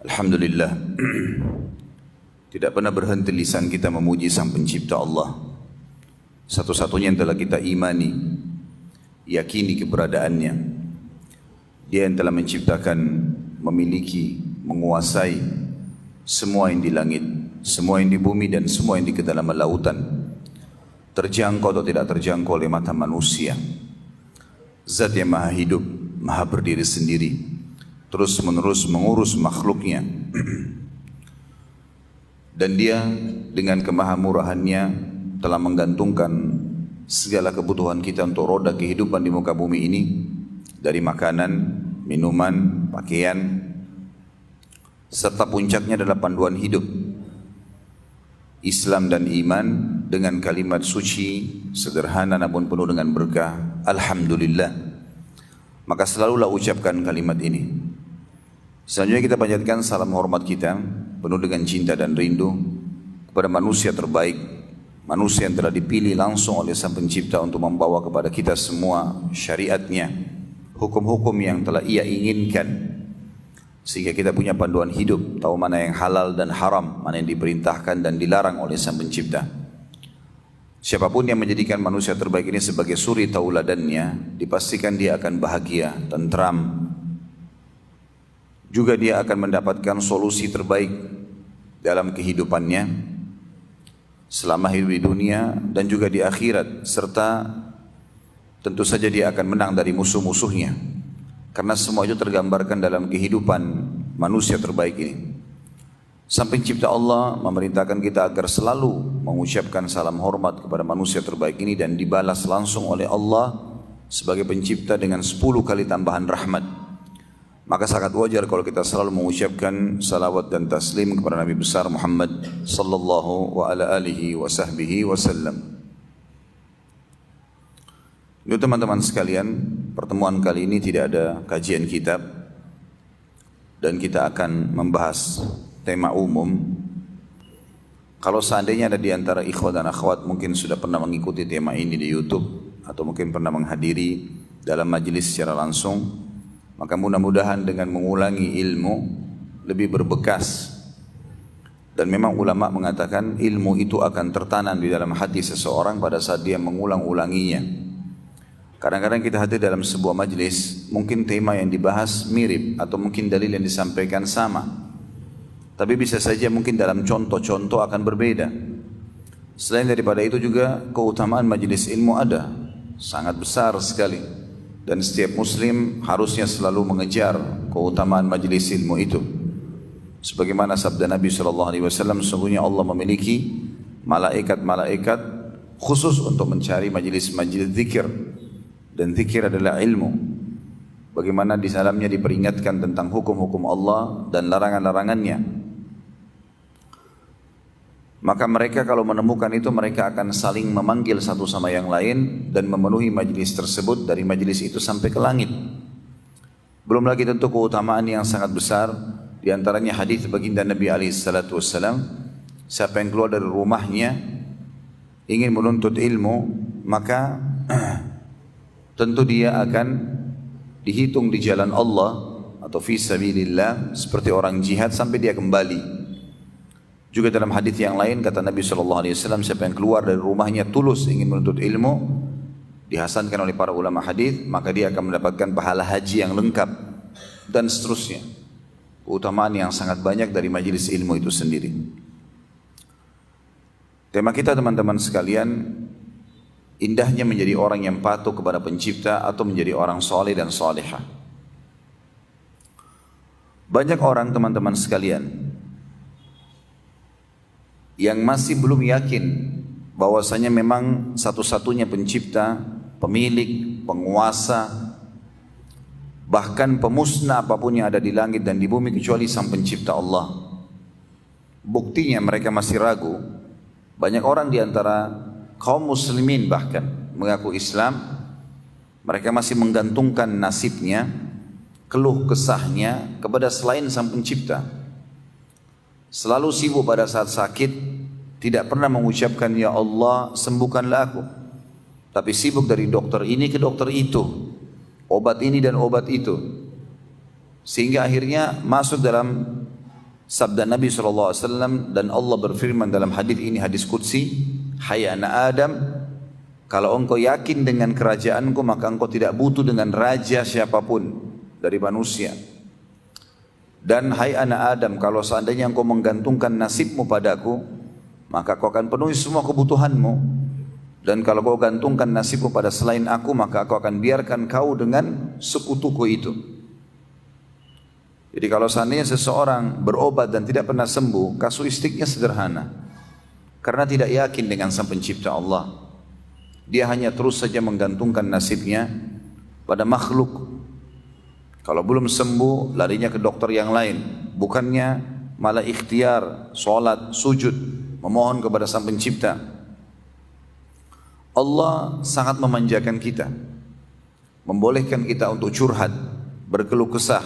Alhamdulillah, tidak pernah berhenti lisan kita memuji Sang Pencipta Allah, satu-satunya yang telah kita imani, yakini keberadaannya. Dia yang telah menciptakan, memiliki, menguasai semua yang di langit, semua yang di bumi, dan semua yang di kedalaman lautan, terjangkau atau tidak terjangkau oleh mata manusia. Zat yang maha hidup, maha berdiri sendiri, terus menerus mengurus makhluknya. Dan dia dengan kemahamurahannya telah menggantungkan segala kebutuhan kita untuk roda kehidupan di muka bumi ini, dari makanan, minuman, pakaian, serta puncaknya adalah panduan hidup Islam dan iman dengan kalimat suci, sederhana namun penuh dengan berkah, Alhamdulillah. Maka selalulah ucapkan kalimat ini. Selanjutnya kita panjatkan salam hormat kita penuh dengan cinta dan rindu kepada manusia terbaik, manusia yang telah dipilih langsung oleh Sang Pencipta untuk membawa kepada kita semua syariatnya, hukum-hukum yang telah Ia inginkan, sehingga kita punya panduan hidup, tahu mana yang halal dan haram, mana yang diperintahkan dan dilarang oleh Sang Pencipta. Siapapun yang menjadikan manusia terbaik ini sebagai suri tauladannya, dipastikan dia akan bahagia, tentram. Juga dia akan mendapatkan solusi terbaik dalam kehidupannya selama hidup di dunia dan juga di akhirat, serta tentu saja dia akan menang dari musuh-musuhnya. Karena semua itu tergambarkan dalam kehidupan manusia terbaik ini. Sang Pencipta Allah memerintahkan kita agar selalu mengucapkan salam hormat kepada manusia terbaik ini dan dibalas langsung oleh Allah sebagai pencipta dengan 10 kali tambahan rahmat. Maka sangat wajar kalau kita selalu mengucapkan salawat dan taslim kepada Nabi besar Muhammad sallallahu wa ala alihi wa sahbihi wasallam. Untuk teman-teman sekalian, pertemuan kali ini tidak ada kajian kitab dan kita akan membahas tema umum. Kalau seandainya ada di antara ikhwat dan akhwat mungkin sudah pernah mengikuti tema ini di YouTube atau mungkin pernah menghadiri dalam majelis secara langsung, maka mudah-mudahan dengan mengulangi ilmu lebih berbekas. Dan memang ulama mengatakan ilmu itu akan tertanam di dalam hati seseorang pada saat dia mengulang-ulanginya. Kadang-kadang kita hadir dalam sebuah majlis, mungkin tema yang dibahas mirip atau mungkin dalil yang disampaikan sama. Tapi bisa saja mungkin dalam contoh-contoh akan berbeda. Selain daripada itu juga keutamaan majlis ilmu ada, sangat besar sekali. Dan setiap muslim harusnya selalu mengejar keutamaan majlis ilmu itu. Sebagaimana sabda Nabi SAW, sesungguhnya Allah memiliki malaikat-malaikat khusus untuk mencari majlis-majlis zikir. Dan zikir adalah ilmu. Bagaimana di dalamnya diperingatkan tentang hukum-hukum Allah dan larangan-larangannya. Maka mereka kalau menemukan itu, mereka akan saling memanggil satu sama yang lain dan memenuhi majlis tersebut dari majlis itu sampai ke langit. Belum lagi tentu keutamaan yang sangat besar. Di antaranya hadis baginda Nabi SAW, siapa yang keluar dari rumahnya ingin menuntut ilmu, maka tentu dia akan dihitung di jalan Allah atau fi sabilillah seperti orang jihad sampai dia kembali. Juga dalam hadis yang lain kata Nabi SAW, siapa yang keluar dari rumahnya tulus ingin menuntut ilmu, dihasankan oleh para ulama hadis, maka dia akan mendapatkan pahala haji yang lengkap dan seterusnya. Keutamaan yang sangat banyak dari majelis ilmu itu sendiri. Tema kita teman-teman sekalian indahnya menjadi orang yang patuh kepada pencipta atau menjadi orang soleh dan solehah. Banyak orang teman-teman sekalian yang masih belum yakin bahwasanya memang satu-satunya pencipta, pemilik, penguasa, bahkan pemusnah apapun yang ada di langit dan di bumi kecuali sang pencipta Allah. Buktinya mereka masih ragu. Banyak orang di antara kaum muslimin bahkan mengaku Islam, mereka masih menggantungkan nasibnya, keluh kesahnya kepada selain sang pencipta. Selalu sibuk pada saat sakit, tidak pernah mengucapkan ya Allah sembuhkanlah aku, tapi sibuk dari dokter ini ke dokter itu, obat ini dan obat itu, sehingga akhirnya masuk dalam sabda Nabi SAW, dan Allah berfirman dalam hadis ini, hadis qudsi, hai anak Adam, kalau engkau yakin dengan kerajaanku maka engkau tidak butuh dengan raja siapapun dari manusia. Dan hai anak Adam, kalau seandainya engkau menggantungkan nasibmu padaku, maka kau akan penuhi semua kebutuhanmu. Dan kalau kau gantungkan nasibmu pada selain aku, maka aku akan biarkan kau dengan sekutuku itu. Jadi kalau seandainya seseorang berobat dan tidak pernah sembuh, kasuistiknya sederhana. Karena tidak yakin dengan sang pencipta Allah. Dia hanya terus saja menggantungkan nasibnya pada makhluk. Kalau belum sembuh, larinya ke dokter yang lain. Bukannya malah ikhtiar, sholat, sujud, memohon kepada sang pencipta. Allah sangat memanjakan kita, membolehkan kita untuk curhat, berkeluh kesah.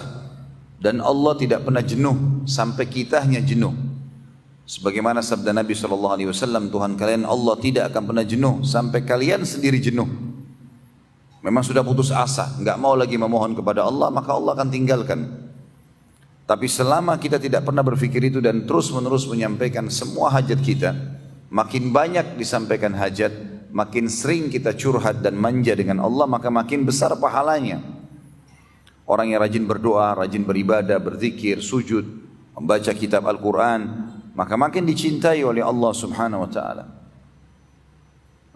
Dan Allah tidak pernah jenuh sampai kita hanya jenuh. Sebagaimana sabda Nabi SAW, Tuhan kalian Allah tidak akan pernah jenuh sampai kalian sendiri jenuh. Memang sudah putus asa, enggak mau lagi memohon kepada Allah, maka Allah akan tinggalkan. Tapi selama kita tidak pernah berpikir itu dan terus menerus menyampaikan semua hajat kita, makin banyak disampaikan hajat, makin sering kita curhat dan manja dengan Allah, maka makin besar pahalanya. Orang yang rajin berdoa, rajin beribadah, berzikir, sujud, membaca kitab Al-Quran, maka makin dicintai oleh Allah Subhanahu wa ta'ala.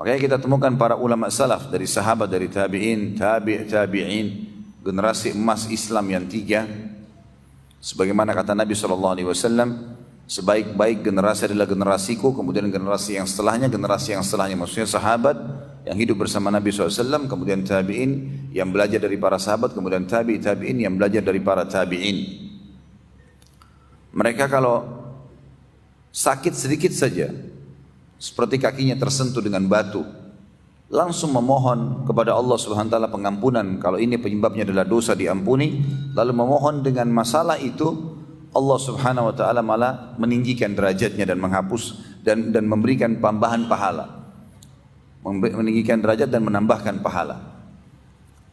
Makanya kita temukan para ulama salaf, dari sahabat, dari tabi'in, tabi'in, generasi emas Islam yang tiga. Sebagaimana kata Nabi SAW, sebaik-baik generasi adalah generasiku, kemudian generasi yang setelahnya, maksudnya sahabat yang hidup bersama Nabi SAW, kemudian tabi'in yang belajar dari para sahabat, kemudian tabi'in yang belajar dari para tabi'in. Mereka kalau sakit sedikit saja, seperti kakinya tersentuh dengan batu, langsung memohon kepada Allah Subhanahu wa ta'ala pengampunan. Kalau ini penyebabnya adalah dosa, diampuni. Lalu memohon dengan masalah itu, Allah Subhanahu wa ta'ala malah meninggikan derajatnya dan menghapus dan memberikan tambahan pahala. Meninggikan derajat dan menambahkan pahala.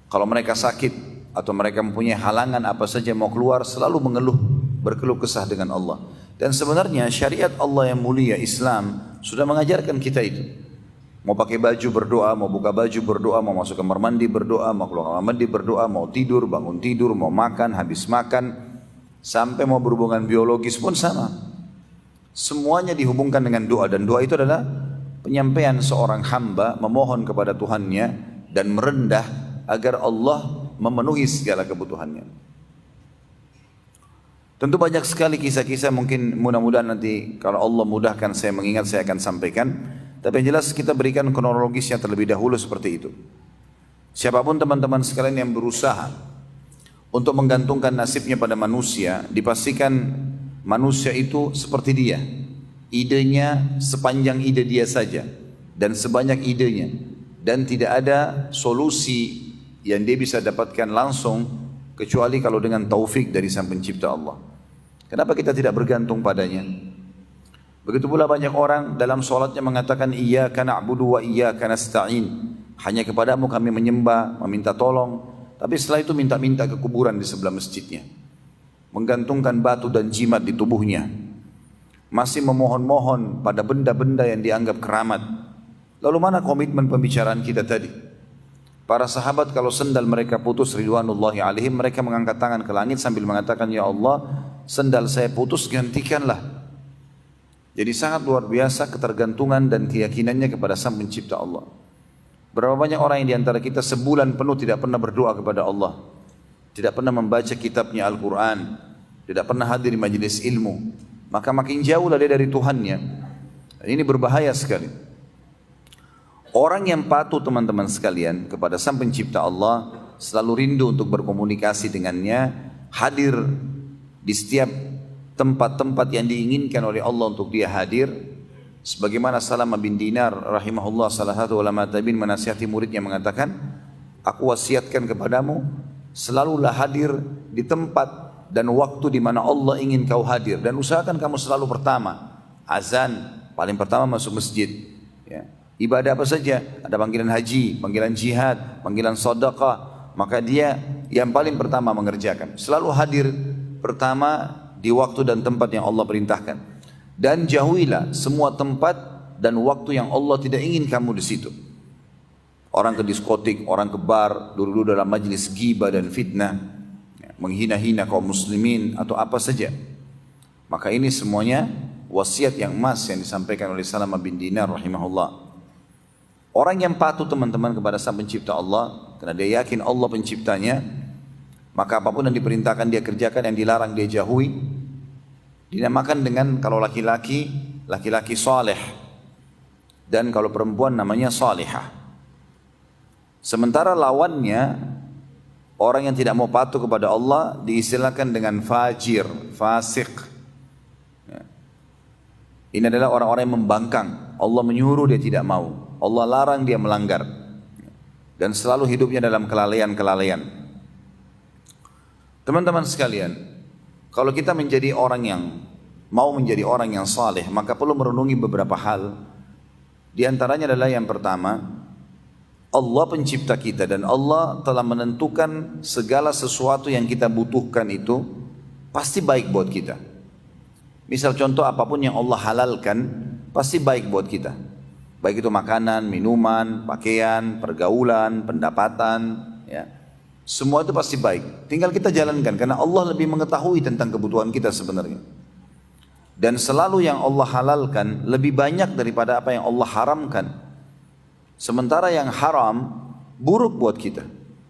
Kalau mereka sakit atau mereka mempunyai halangan apa saja mau keluar, selalu mengeluh, berkeluh kesah dengan Allah. Dan sebenarnya syariat Allah yang mulia, Islam, sudah mengajarkan kita itu. Mau pakai baju berdoa, mau buka baju berdoa, mau masuk kamar mandi berdoa, mau keluar kamar mandi berdoa, mau tidur, bangun tidur, mau makan, habis makan, sampai mau berhubungan biologis pun sama. Semuanya dihubungkan dengan doa, dan doa itu adalah penyampaian seorang hamba memohon kepada Tuhannya dan merendah agar Allah memenuhi segala kebutuhannya. Tentu banyak sekali kisah-kisah, mungkin mudah-mudahan nanti kalau Allah mudahkan saya mengingat, saya akan sampaikan. Tapi yang jelas kita berikan kronologisnya terlebih dahulu seperti itu. Siapapun teman-teman sekalian yang berusaha untuk menggantungkan nasibnya pada manusia, dipastikan manusia itu seperti dia. Idenya sepanjang ide dia saja dan sebanyak idenya, dan tidak ada solusi yang dia bisa dapatkan langsung kecuali kalau dengan taufik dari sang pencipta Allah. Kenapa kita tidak bergantung padanya? Begitu pula banyak orang dalam sholatnya mengatakan iyyaka na'budu wa iyyaka nasta'in, hanya kepadamu kami menyembah, meminta tolong. Tapi setelah itu minta-minta ke kuburan di sebelah masjidnya, menggantungkan batu dan jimat di tubuhnya, masih memohon-mohon pada benda-benda yang dianggap keramat. Lalu mana komitmen pembicaraan kita tadi? Para sahabat kalau sendal mereka putus ridwanullahi alaihim, mereka mengangkat tangan ke langit sambil mengatakan, ya Allah, sendal saya putus, gantikanlah. Jadi sangat luar biasa ketergantungan dan keyakinannya kepada sang pencipta Allah. Berapa banyak orang yang diantara kita sebulan penuh tidak pernah berdoa kepada Allah, tidak pernah membaca kitabnya Al-Quran, tidak pernah hadir di majelis ilmu, maka makin jauhlah dia dari Tuhannya. Ini berbahaya sekali. Orang yang patuh teman-teman sekalian kepada Sang Pencipta Allah, selalu rindu untuk berkomunikasi dengannya, hadir di setiap tempat-tempat yang diinginkan oleh Allah untuk dia hadir. Sebagaimana Salamah bin Dinar rahimahullah, salah satu ulama tabi'in, menasihati muridnya mengatakan, aku wasiatkan kepadamu, selalulah hadir di tempat dan waktu di mana Allah ingin kau hadir, dan usahakan kamu selalu pertama. Azan, paling pertama masuk masjid. Ya. Ibadah apa saja, ada panggilan haji, panggilan jihad, panggilan sedekah, maka dia yang paling pertama mengerjakan. Selalu hadir pertama di waktu dan tempat yang Allah perintahkan. Dan jauhilah semua tempat dan waktu yang Allah tidak ingin kamu di situ. Orang ke diskotik, orang ke bar, dulu dalam majlis ghibah dan fitnah, menghina-hina kaum muslimin atau apa saja. Maka ini semuanya wasiat yang emas yang disampaikan oleh Salamah bin Dinar rahimahullah. Orang yang patuh teman-teman kepada Sang Pencipta Allah, karena dia yakin Allah penciptanya, maka apapun yang diperintahkan dia kerjakan, yang dilarang dia jauhi. Dinamakan dengan, kalau laki-laki, laki-laki saleh, dan kalau perempuan namanya salihah. Sementara lawannya, orang yang tidak mau patuh kepada Allah diistilahkan dengan fajir, fasik. Ini adalah orang-orang yang membangkang. Allah menyuruh dia tidak mau, Allah larang dia melanggar, dan selalu hidupnya dalam kelalaian-kelalaian. Teman-teman sekalian, kalau kita menjadi orang yang mau menjadi orang yang saleh, maka perlu merenungi beberapa hal. Di antaranya adalah yang pertama, Allah pencipta kita dan Allah telah menentukan segala sesuatu yang kita butuhkan itu pasti baik buat kita. Misal contoh, apapun yang Allah halalkan pasti baik buat kita. Baik itu makanan, minuman, pakaian, pergaulan, pendapatan, ya. Semua itu pasti baik. Tinggal kita jalankan, karena Allah lebih mengetahui tentang kebutuhan kita sebenarnya. Dan selalu yang Allah halalkan lebih banyak daripada apa yang Allah haramkan. Sementara yang haram buruk buat kita.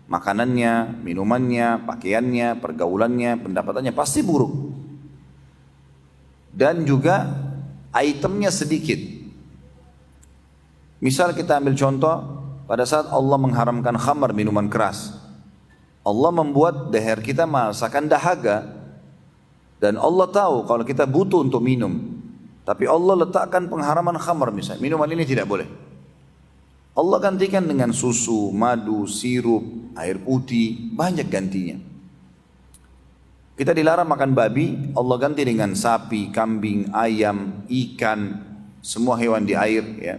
Makanannya, minumannya, pakaiannya, pergaulannya, pendapatannya pasti buruk. Dan juga itemnya sedikit. Misal kita ambil contoh, pada saat Allah mengharamkan khamar, minuman keras, Allah membuat leher kita merasakan dahaga, dan Allah tahu kalau kita butuh untuk minum, tapi Allah letakkan pengharaman khamar, misalnya minuman ini tidak boleh. Allah gantikan dengan susu, madu, sirup, air putih, banyak gantinya. Kita dilarang makan babi, Allah ganti dengan sapi, kambing, ayam, ikan, semua hewan di air, ya.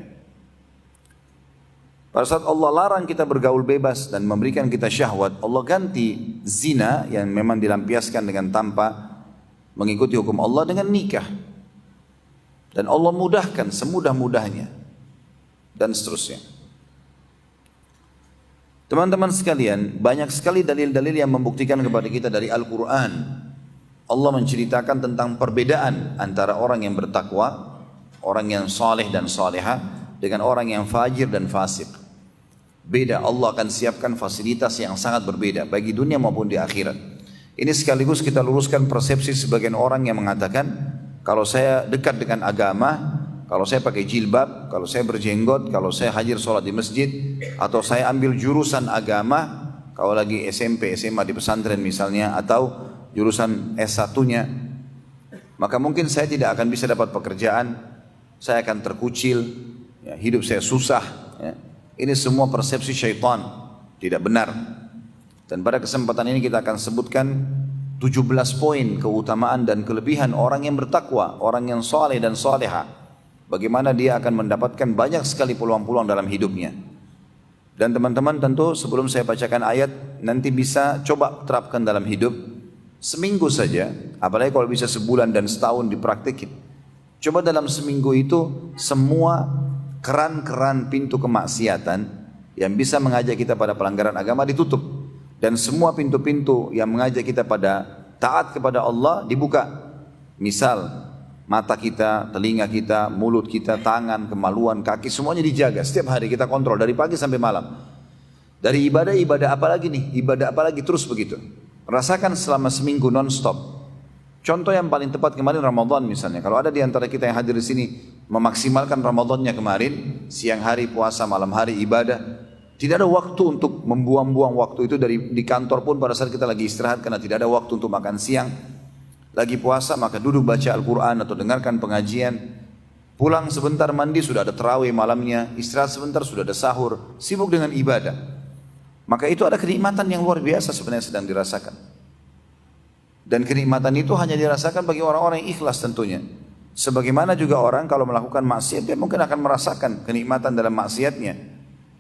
Pada saat Allah larang kita bergaul bebas dan memberikan kita syahwat, Allah ganti zina yang memang dilampiaskan dengan tanpa mengikuti hukum Allah dengan nikah. Dan Allah mudahkan semudah-mudahnya, dan seterusnya. Teman-teman sekalian, banyak sekali dalil-dalil yang membuktikan kepada kita dari Al-Quran. Allah menceritakan tentang perbedaan antara orang yang bertakwa, orang yang saleh dan salihah, dengan orang yang fajir dan fasik. Beda, Allah akan siapkan fasilitas yang sangat berbeda bagi dunia maupun di akhirat. Ini sekaligus kita luruskan persepsi sebagian orang yang mengatakan, kalau saya dekat dengan agama, kalau saya pakai jilbab, kalau saya berjenggot, kalau saya hadir sholat di masjid, atau saya ambil jurusan agama, kalau lagi SMP, SMA di pesantren misalnya, atau jurusan S1-nya, maka mungkin saya tidak akan bisa dapat pekerjaan, saya akan terkucil, ya, hidup saya susah, ya. Ini semua persepsi syaitan, tidak benar. Dan pada kesempatan ini kita akan sebutkan 17 poin keutamaan dan kelebihan orang yang bertakwa, orang yang saleh dan salihah. Bagaimana dia akan mendapatkan banyak sekali peluang-peluang dalam hidupnya. Dan teman-teman tentu sebelum saya bacakan ayat, nanti bisa coba terapkan dalam hidup. Seminggu saja, apalagi kalau bisa sebulan dan setahun dipraktikin. Coba dalam seminggu itu semua keran-keran pintu kemaksiatan yang bisa mengajak kita pada pelanggaran agama ditutup, dan semua pintu-pintu yang mengajak kita pada taat kepada Allah dibuka. Misal Mata kita, telinga kita, mulut kita, tangan, kemaluan, kaki, semuanya dijaga. Setiap hari kita kontrol dari pagi sampai malam. Dari ibadah apa lagi nih? Ibadah apa lagi? Terus begitu. Rasakan selama seminggu non-stop. Contoh yang paling tepat kemarin Ramadan misalnya. Kalau ada di antara kita yang hadir di sini memaksimalkan Ramadannya kemarin, siang hari puasa, malam hari ibadah, tidak ada waktu untuk membuang-buang waktu itu di kantor pun pada saat kita lagi istirahat karena tidak ada waktu untuk makan siang. Lagi puasa maka duduk baca Al-Quran atau dengarkan pengajian. Pulang sebentar mandi sudah ada tarawih malamnya, istirahat sebentar sudah ada sahur, sibuk dengan ibadah. Maka itu ada kenikmatan yang luar biasa sebenarnya sedang dirasakan. Dan kenikmatan itu hanya dirasakan bagi orang-orang yang ikhlas tentunya. Sebagaimana juga orang kalau melakukan maksiat dia mungkin akan merasakan kenikmatan dalam maksiatnya.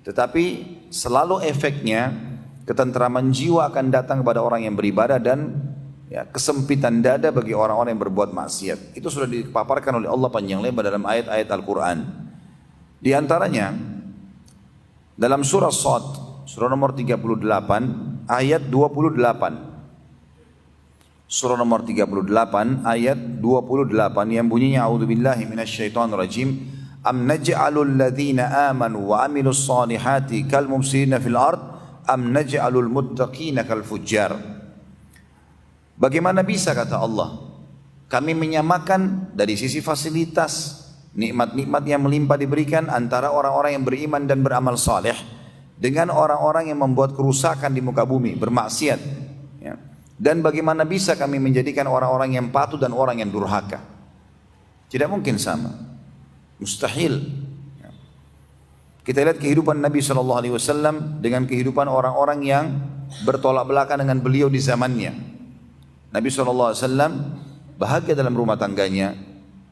Tetapi selalu efeknya ketentraman jiwa akan datang kepada orang yang beribadah dan kesempitan dada bagi orang-orang yang berbuat maksiat. Itu sudah dipaparkan oleh Allah panjang lebar dalam ayat-ayat Al-Quran. Di antaranya dalam surah Shad, surah nomor 38 ayat 28. Surah nomor 38 ayat 28 yang bunyinya a'udzubillahi minasyaitonirrajim. Am naj'alul ladzina amanu wa amilus solihati kal mufsidina fil ard am naj'alul muttaqina kal fujjar. Bagaimana bisa kata Allah kami menyamakan dari sisi fasilitas nikmat-nikmat yang melimpah diberikan antara orang-orang yang beriman dan beramal saleh dengan orang-orang yang membuat kerusakan di muka bumi, bermaksiat ya. Dan bagaimana bisa kami menjadikan orang-orang yang patuh dan orang yang durhaka? Tidak mungkin sama, mustahil ya. Kita lihat kehidupan Nabi SAW dengan kehidupan orang-orang yang bertolak belakang dengan beliau di zamannya. Nabi SAW bahagia dalam rumah tangganya,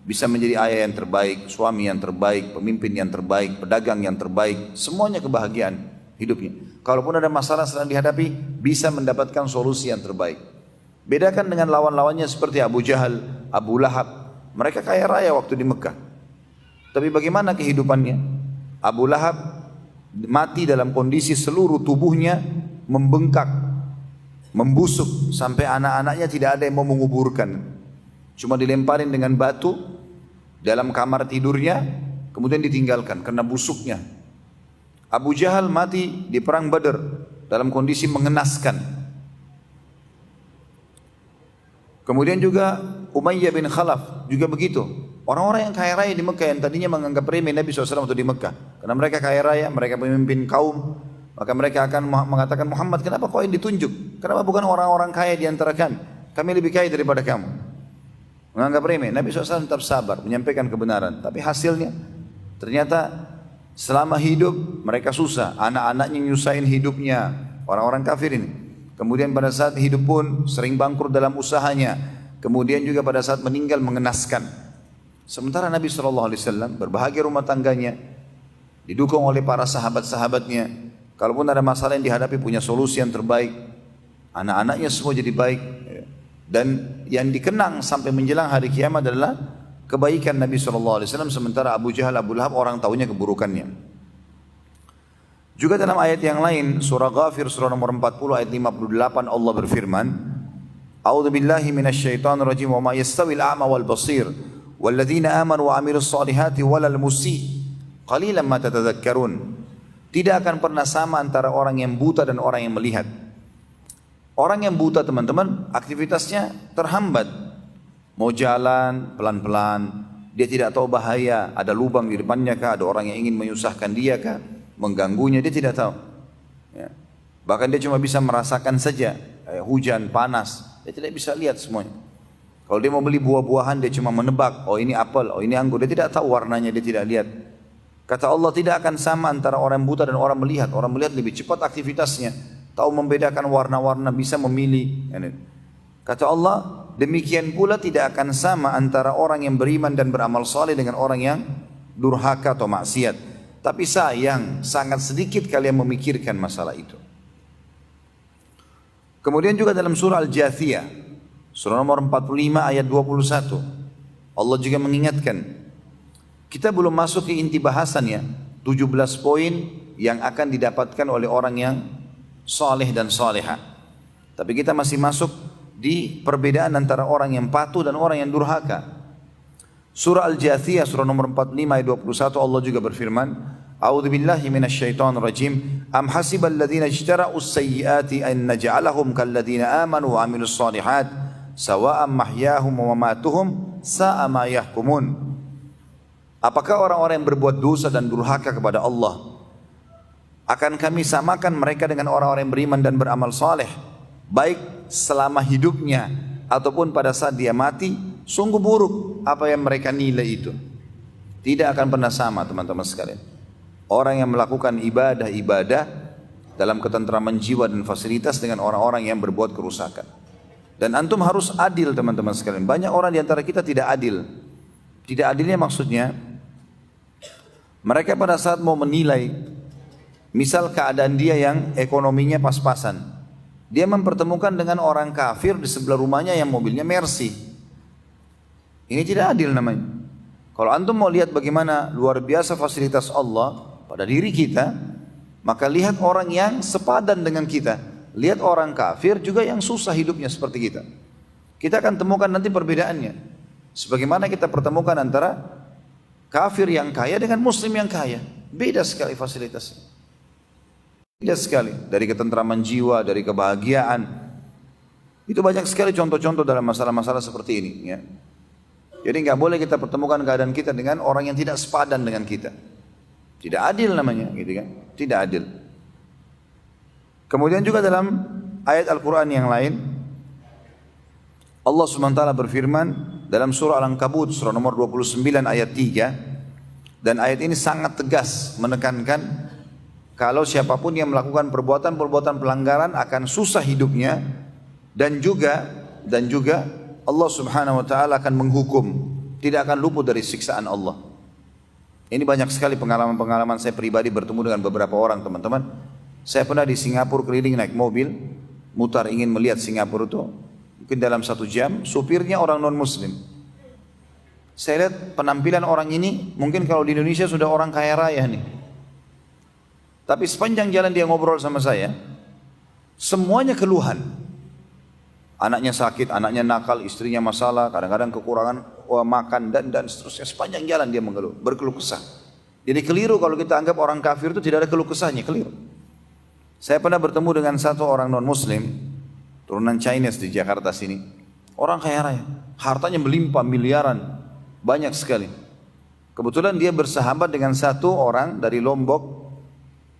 bisa menjadi ayah yang terbaik, suami yang terbaik, pemimpin yang terbaik, pedagang yang terbaik, semuanya kebahagiaan hidupnya. Kalaupun ada masalah sedang dihadapi, bisa mendapatkan solusi yang terbaik. Bedakan dengan lawan-lawannya seperti Abu Jahal, Abu Lahab, mereka kaya raya waktu di Mekah. Tapi bagaimana kehidupannya? Abu Lahab mati dalam kondisi seluruh tubuhnya membengkak, membusuk sampai anak-anaknya tidak ada yang mau menguburkan. Cuma dilemparin dengan batu dalam kamar tidurnya, kemudian ditinggalkan karena busuknya. Abu Jahal mati di perang Badar dalam kondisi mengenaskan. Kemudian juga Umayyah bin Khalaf juga begitu. Orang-orang yang kaya raya di Mekah yang tadinya menganggap remeh Nabi SAW waktu di Mekah, karena mereka kaya raya, mereka pemimpin kaum. Maka mereka akan mengatakan, Muhammad kenapa kau yang ditunjuk? Kenapa bukan orang-orang kaya di antara kami? Kami lebih kaya daripada kamu. Menganggap remeh. Nabi SAW tetap sabar, menyampaikan kebenaran. Tapi hasilnya, ternyata selama hidup mereka susah. Anak-anaknya nyusahin hidupnya. Orang-orang kafir ini. Kemudian pada saat hidup pun sering bangkrut dalam usahanya. Kemudian juga pada saat meninggal mengenaskan. Sementara Nabi SAW berbahagia rumah tangganya. Didukung oleh para sahabat-sahabatnya. Kalaupun ada masalah yang dihadapi punya solusi yang terbaik. Anak-anaknya semua jadi baik. Dan yang dikenang sampai menjelang hari kiamat adalah kebaikan Nabi SAW. Sementara Abu Jahal, Abu Lahab orang tahunya keburukannya. Juga dalam ayat yang lain, surah Ghafir, surah nomor 40 ayat 58 Allah berfirman, A'udzu billahi minasyaitonir rajim wa ma yastawil a'ma wal basir walladzina amanu wa amilus solihati walal musii qalilan ma tatadzakkarun. Tidak akan pernah sama antara orang yang buta dan orang yang melihat. Orang yang buta teman-teman aktivitasnya terhambat. Mau jalan pelan-pelan, dia tidak tahu bahaya, ada lubang di depannya kah, ada orang yang ingin menyusahkan dia kah, mengganggunya, dia tidak tahu ya. Bahkan dia cuma bisa merasakan saja hujan, panas, dia tidak bisa lihat semuanya. Kalau dia mau beli buah-buahan dia cuma menebak, oh ini apel, oh ini anggur, dia tidak tahu warnanya, dia tidak lihat. Kata Allah tidak akan sama antara orang buta dan orang melihat. Orang melihat lebih cepat aktivitasnya, tahu membedakan warna-warna, bisa memilih. Kata Allah, demikian pula tidak akan sama antara orang yang beriman dan beramal saleh dengan orang yang durhaka atau maksiat. Tapi sayang, sangat sedikit kalian memikirkan masalah itu. Kemudian juga dalam surah Al-Jathiyah, surah nomor 45 ayat 21, Allah juga mengingatkan, kita belum masuk ke inti bahasannya, 17 poin yang akan didapatkan oleh orang yang saleh dan salehah. Tapi kita masih masuk di perbedaan antara orang yang patuh dan orang yang durhaka. Surah Al-Jathiyah surah nomor 45 ayat 21 Allah juga berfirman, A'udzu billahi minasyaitonir rajim. Am hasibal ladzina ijtara'us sayyiati an naj'alahum kal ladzina amanu wa 'amilus shalihat sawa'an mahyahum wa mamatuhum sa'a ma yahkumun. Apakah orang-orang yang berbuat dosa dan durhaka kepada Allah akan kami samakan mereka dengan orang-orang yang beriman dan beramal saleh, baik selama hidupnya ataupun pada saat dia mati? Sungguh buruk apa yang mereka nilai itu. Tidak akan pernah sama, teman-teman sekalian. Orang yang melakukan ibadah-ibadah dalam ketentraman jiwa dan fasilitas dengan orang-orang yang berbuat kerusakan. Dan antum harus adil, teman-teman sekalian. Banyak orang di antara kita tidak adil. Tidak adilnya maksudnya, mereka pada saat mau menilai, misal keadaan dia yang ekonominya pas-pasan, dia mempertemukan dengan orang kafir di sebelah rumahnya yang mobilnya Mercy. Ini tidak adil namanya. Kalau antum mau lihat bagaimana luar biasa fasilitas Allah pada diri kita, maka lihat orang yang sepadan dengan kita. Lihat orang kafir juga yang susah hidupnya seperti kita. Kita akan temukan nanti perbedaannya. Sebagaimana kita pertemukan antara kafir yang kaya dengan muslim yang kaya. Beda sekali fasilitasnya. Beda sekali. Dari ketentraman jiwa, dari kebahagiaan. Itu banyak sekali contoh-contoh dalam masalah-masalah seperti ini, ya. Jadi nggak boleh kita pertemukan keadaan kita dengan orang yang tidak sepadan dengan kita. Tidak adil namanya, gitu kan? Tidak adil. Kemudian juga dalam ayat Al-Quran yang lain, Allah SWT berfirman dalam surah Al-Ankabut, surah nomor 29 ayat 3, dan ayat ini sangat tegas menekankan kalau siapapun yang melakukan perbuatan-perbuatan pelanggaran akan susah hidupnya, dan juga Allah Subhanahu wa taala akan menghukum, tidak akan luput dari siksaan Allah. Ini banyak sekali pengalaman-pengalaman saya pribadi bertemu dengan beberapa orang, teman-teman. Saya pernah di Singapura keliling naik mobil, mutar ingin melihat Singapura itu. Mungkin dalam 1 jam, supirnya orang non-muslim. Saya lihat penampilan orang ini, mungkin kalau di Indonesia sudah orang kaya raya nih. Tapi sepanjang jalan dia ngobrol sama saya, semuanya keluhan. Anaknya sakit, anaknya nakal, istrinya masalah, kadang-kadang kekurangan makan dan seterusnya. Sepanjang jalan dia mengeluh, berkeluh kesah. Jadi keliru kalau kita anggap orang kafir itu tidak ada keluh kesahnya, keliru. Saya pernah bertemu dengan satu orang non-muslim, turunan Chinese di Jakarta sini. Orang kaya raya, hartanya melimpah miliaran, banyak sekali. Kebetulan dia bersahabat dengan satu orang dari Lombok.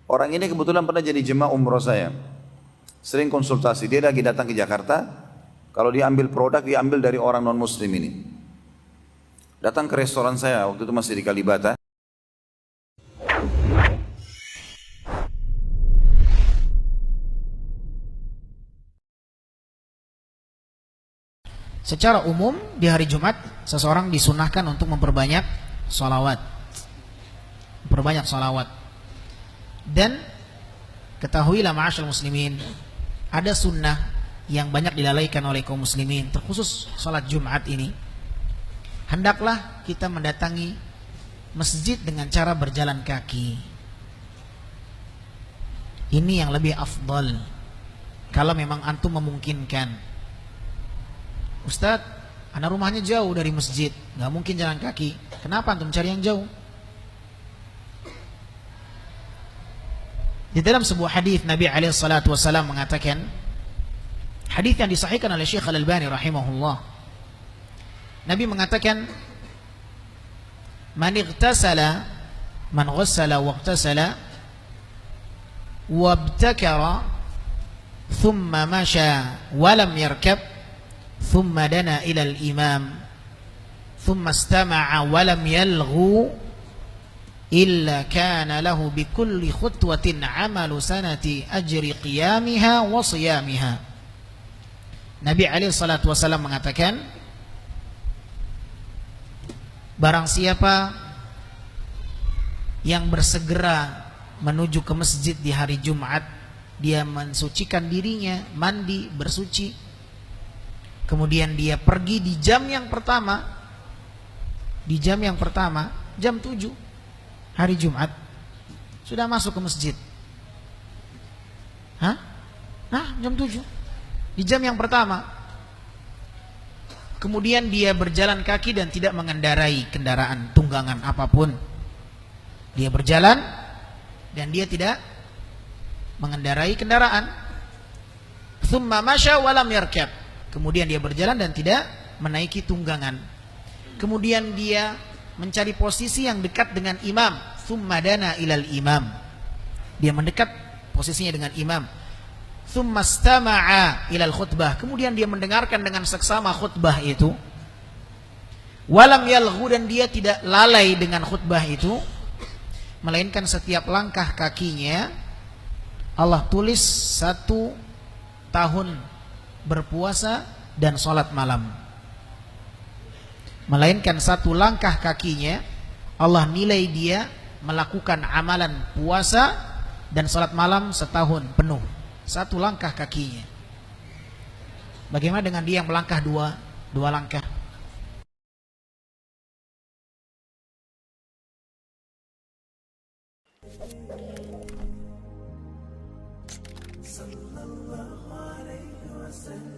Orang ini kebetulan pernah jadi jemaah umroh saya. Sering konsultasi, dia lagi datang ke Jakarta. Kalau dia ambil produk, dia ambil dari orang non-muslim ini. Datang ke restoran saya, waktu itu masih di Kalibata. Secara umum di hari Jumat seseorang disunahkan untuk memperbanyak sholawat. Memperbanyak sholawat. Dan ketahuilah ma'asyal muslimin, ada sunnah yang banyak dilalaikan oleh kaum muslimin, terkhusus salat Jumat ini. Hendaklah kita mendatangi masjid dengan cara berjalan kaki. Ini yang lebih afdal kalau memang antum memungkinkan. Ustadz, anak rumahnya jauh dari masjid, gak mungkin jalan kaki. Kenapa antum cari yang jauh? Di dalam sebuah hadis Nabi SAW mengatakan, hadis yang disahihkan oleh Syekh Al-Albani rahimahullah, Nabi mengatakan, man ghassala waqtasala wabtakara thumma masha walam yarkab thumma dana ila al-imam thumma istama'a walam yalghu illa kana lahu bikulli khutwatin amalu sanati ajri qiyamiha wa siyamiha. Nabi SAW mengatakan, barang siapa yang bersegera menuju ke masjid di hari Jumat, dia mensucikan dirinya, mandi, bersuci, kemudian dia pergi di jam yang pertama, jam 7 hari Jumat, sudah masuk ke masjid. Jam 7 di jam yang pertama. kemudian dia berjalan kaki dan tidak mengendarai kendaraan tunggangan apapun. Dia berjalan dan dia tidak mengendarai kendaraan. Tsumma masya wa lam yarkab. Kemudian dia berjalan dan tidak menaiki tunggangan. Kemudian dia mencari posisi yang dekat dengan imam. Tsumma dana ilal imam. Dia mendekat posisinya dengan imam. Tsumma istama'a ilal khutbah. Kemudian dia mendengarkan dengan seksama khutbah itu. Walam yalghu, dan dia tidak lalai dengan khutbah itu, melainkan setiap langkah kakinya Allah tulis 1 tahun berpuasa dan sholat malam. Melainkan 1 langkah kakinya Allah nilai dia melakukan amalan puasa dan sholat malam setahun penuh. 1 langkah kakinya. Bagaimana dengan dia yang melangkah dua langkah? Sallallahu alaihi wasallam.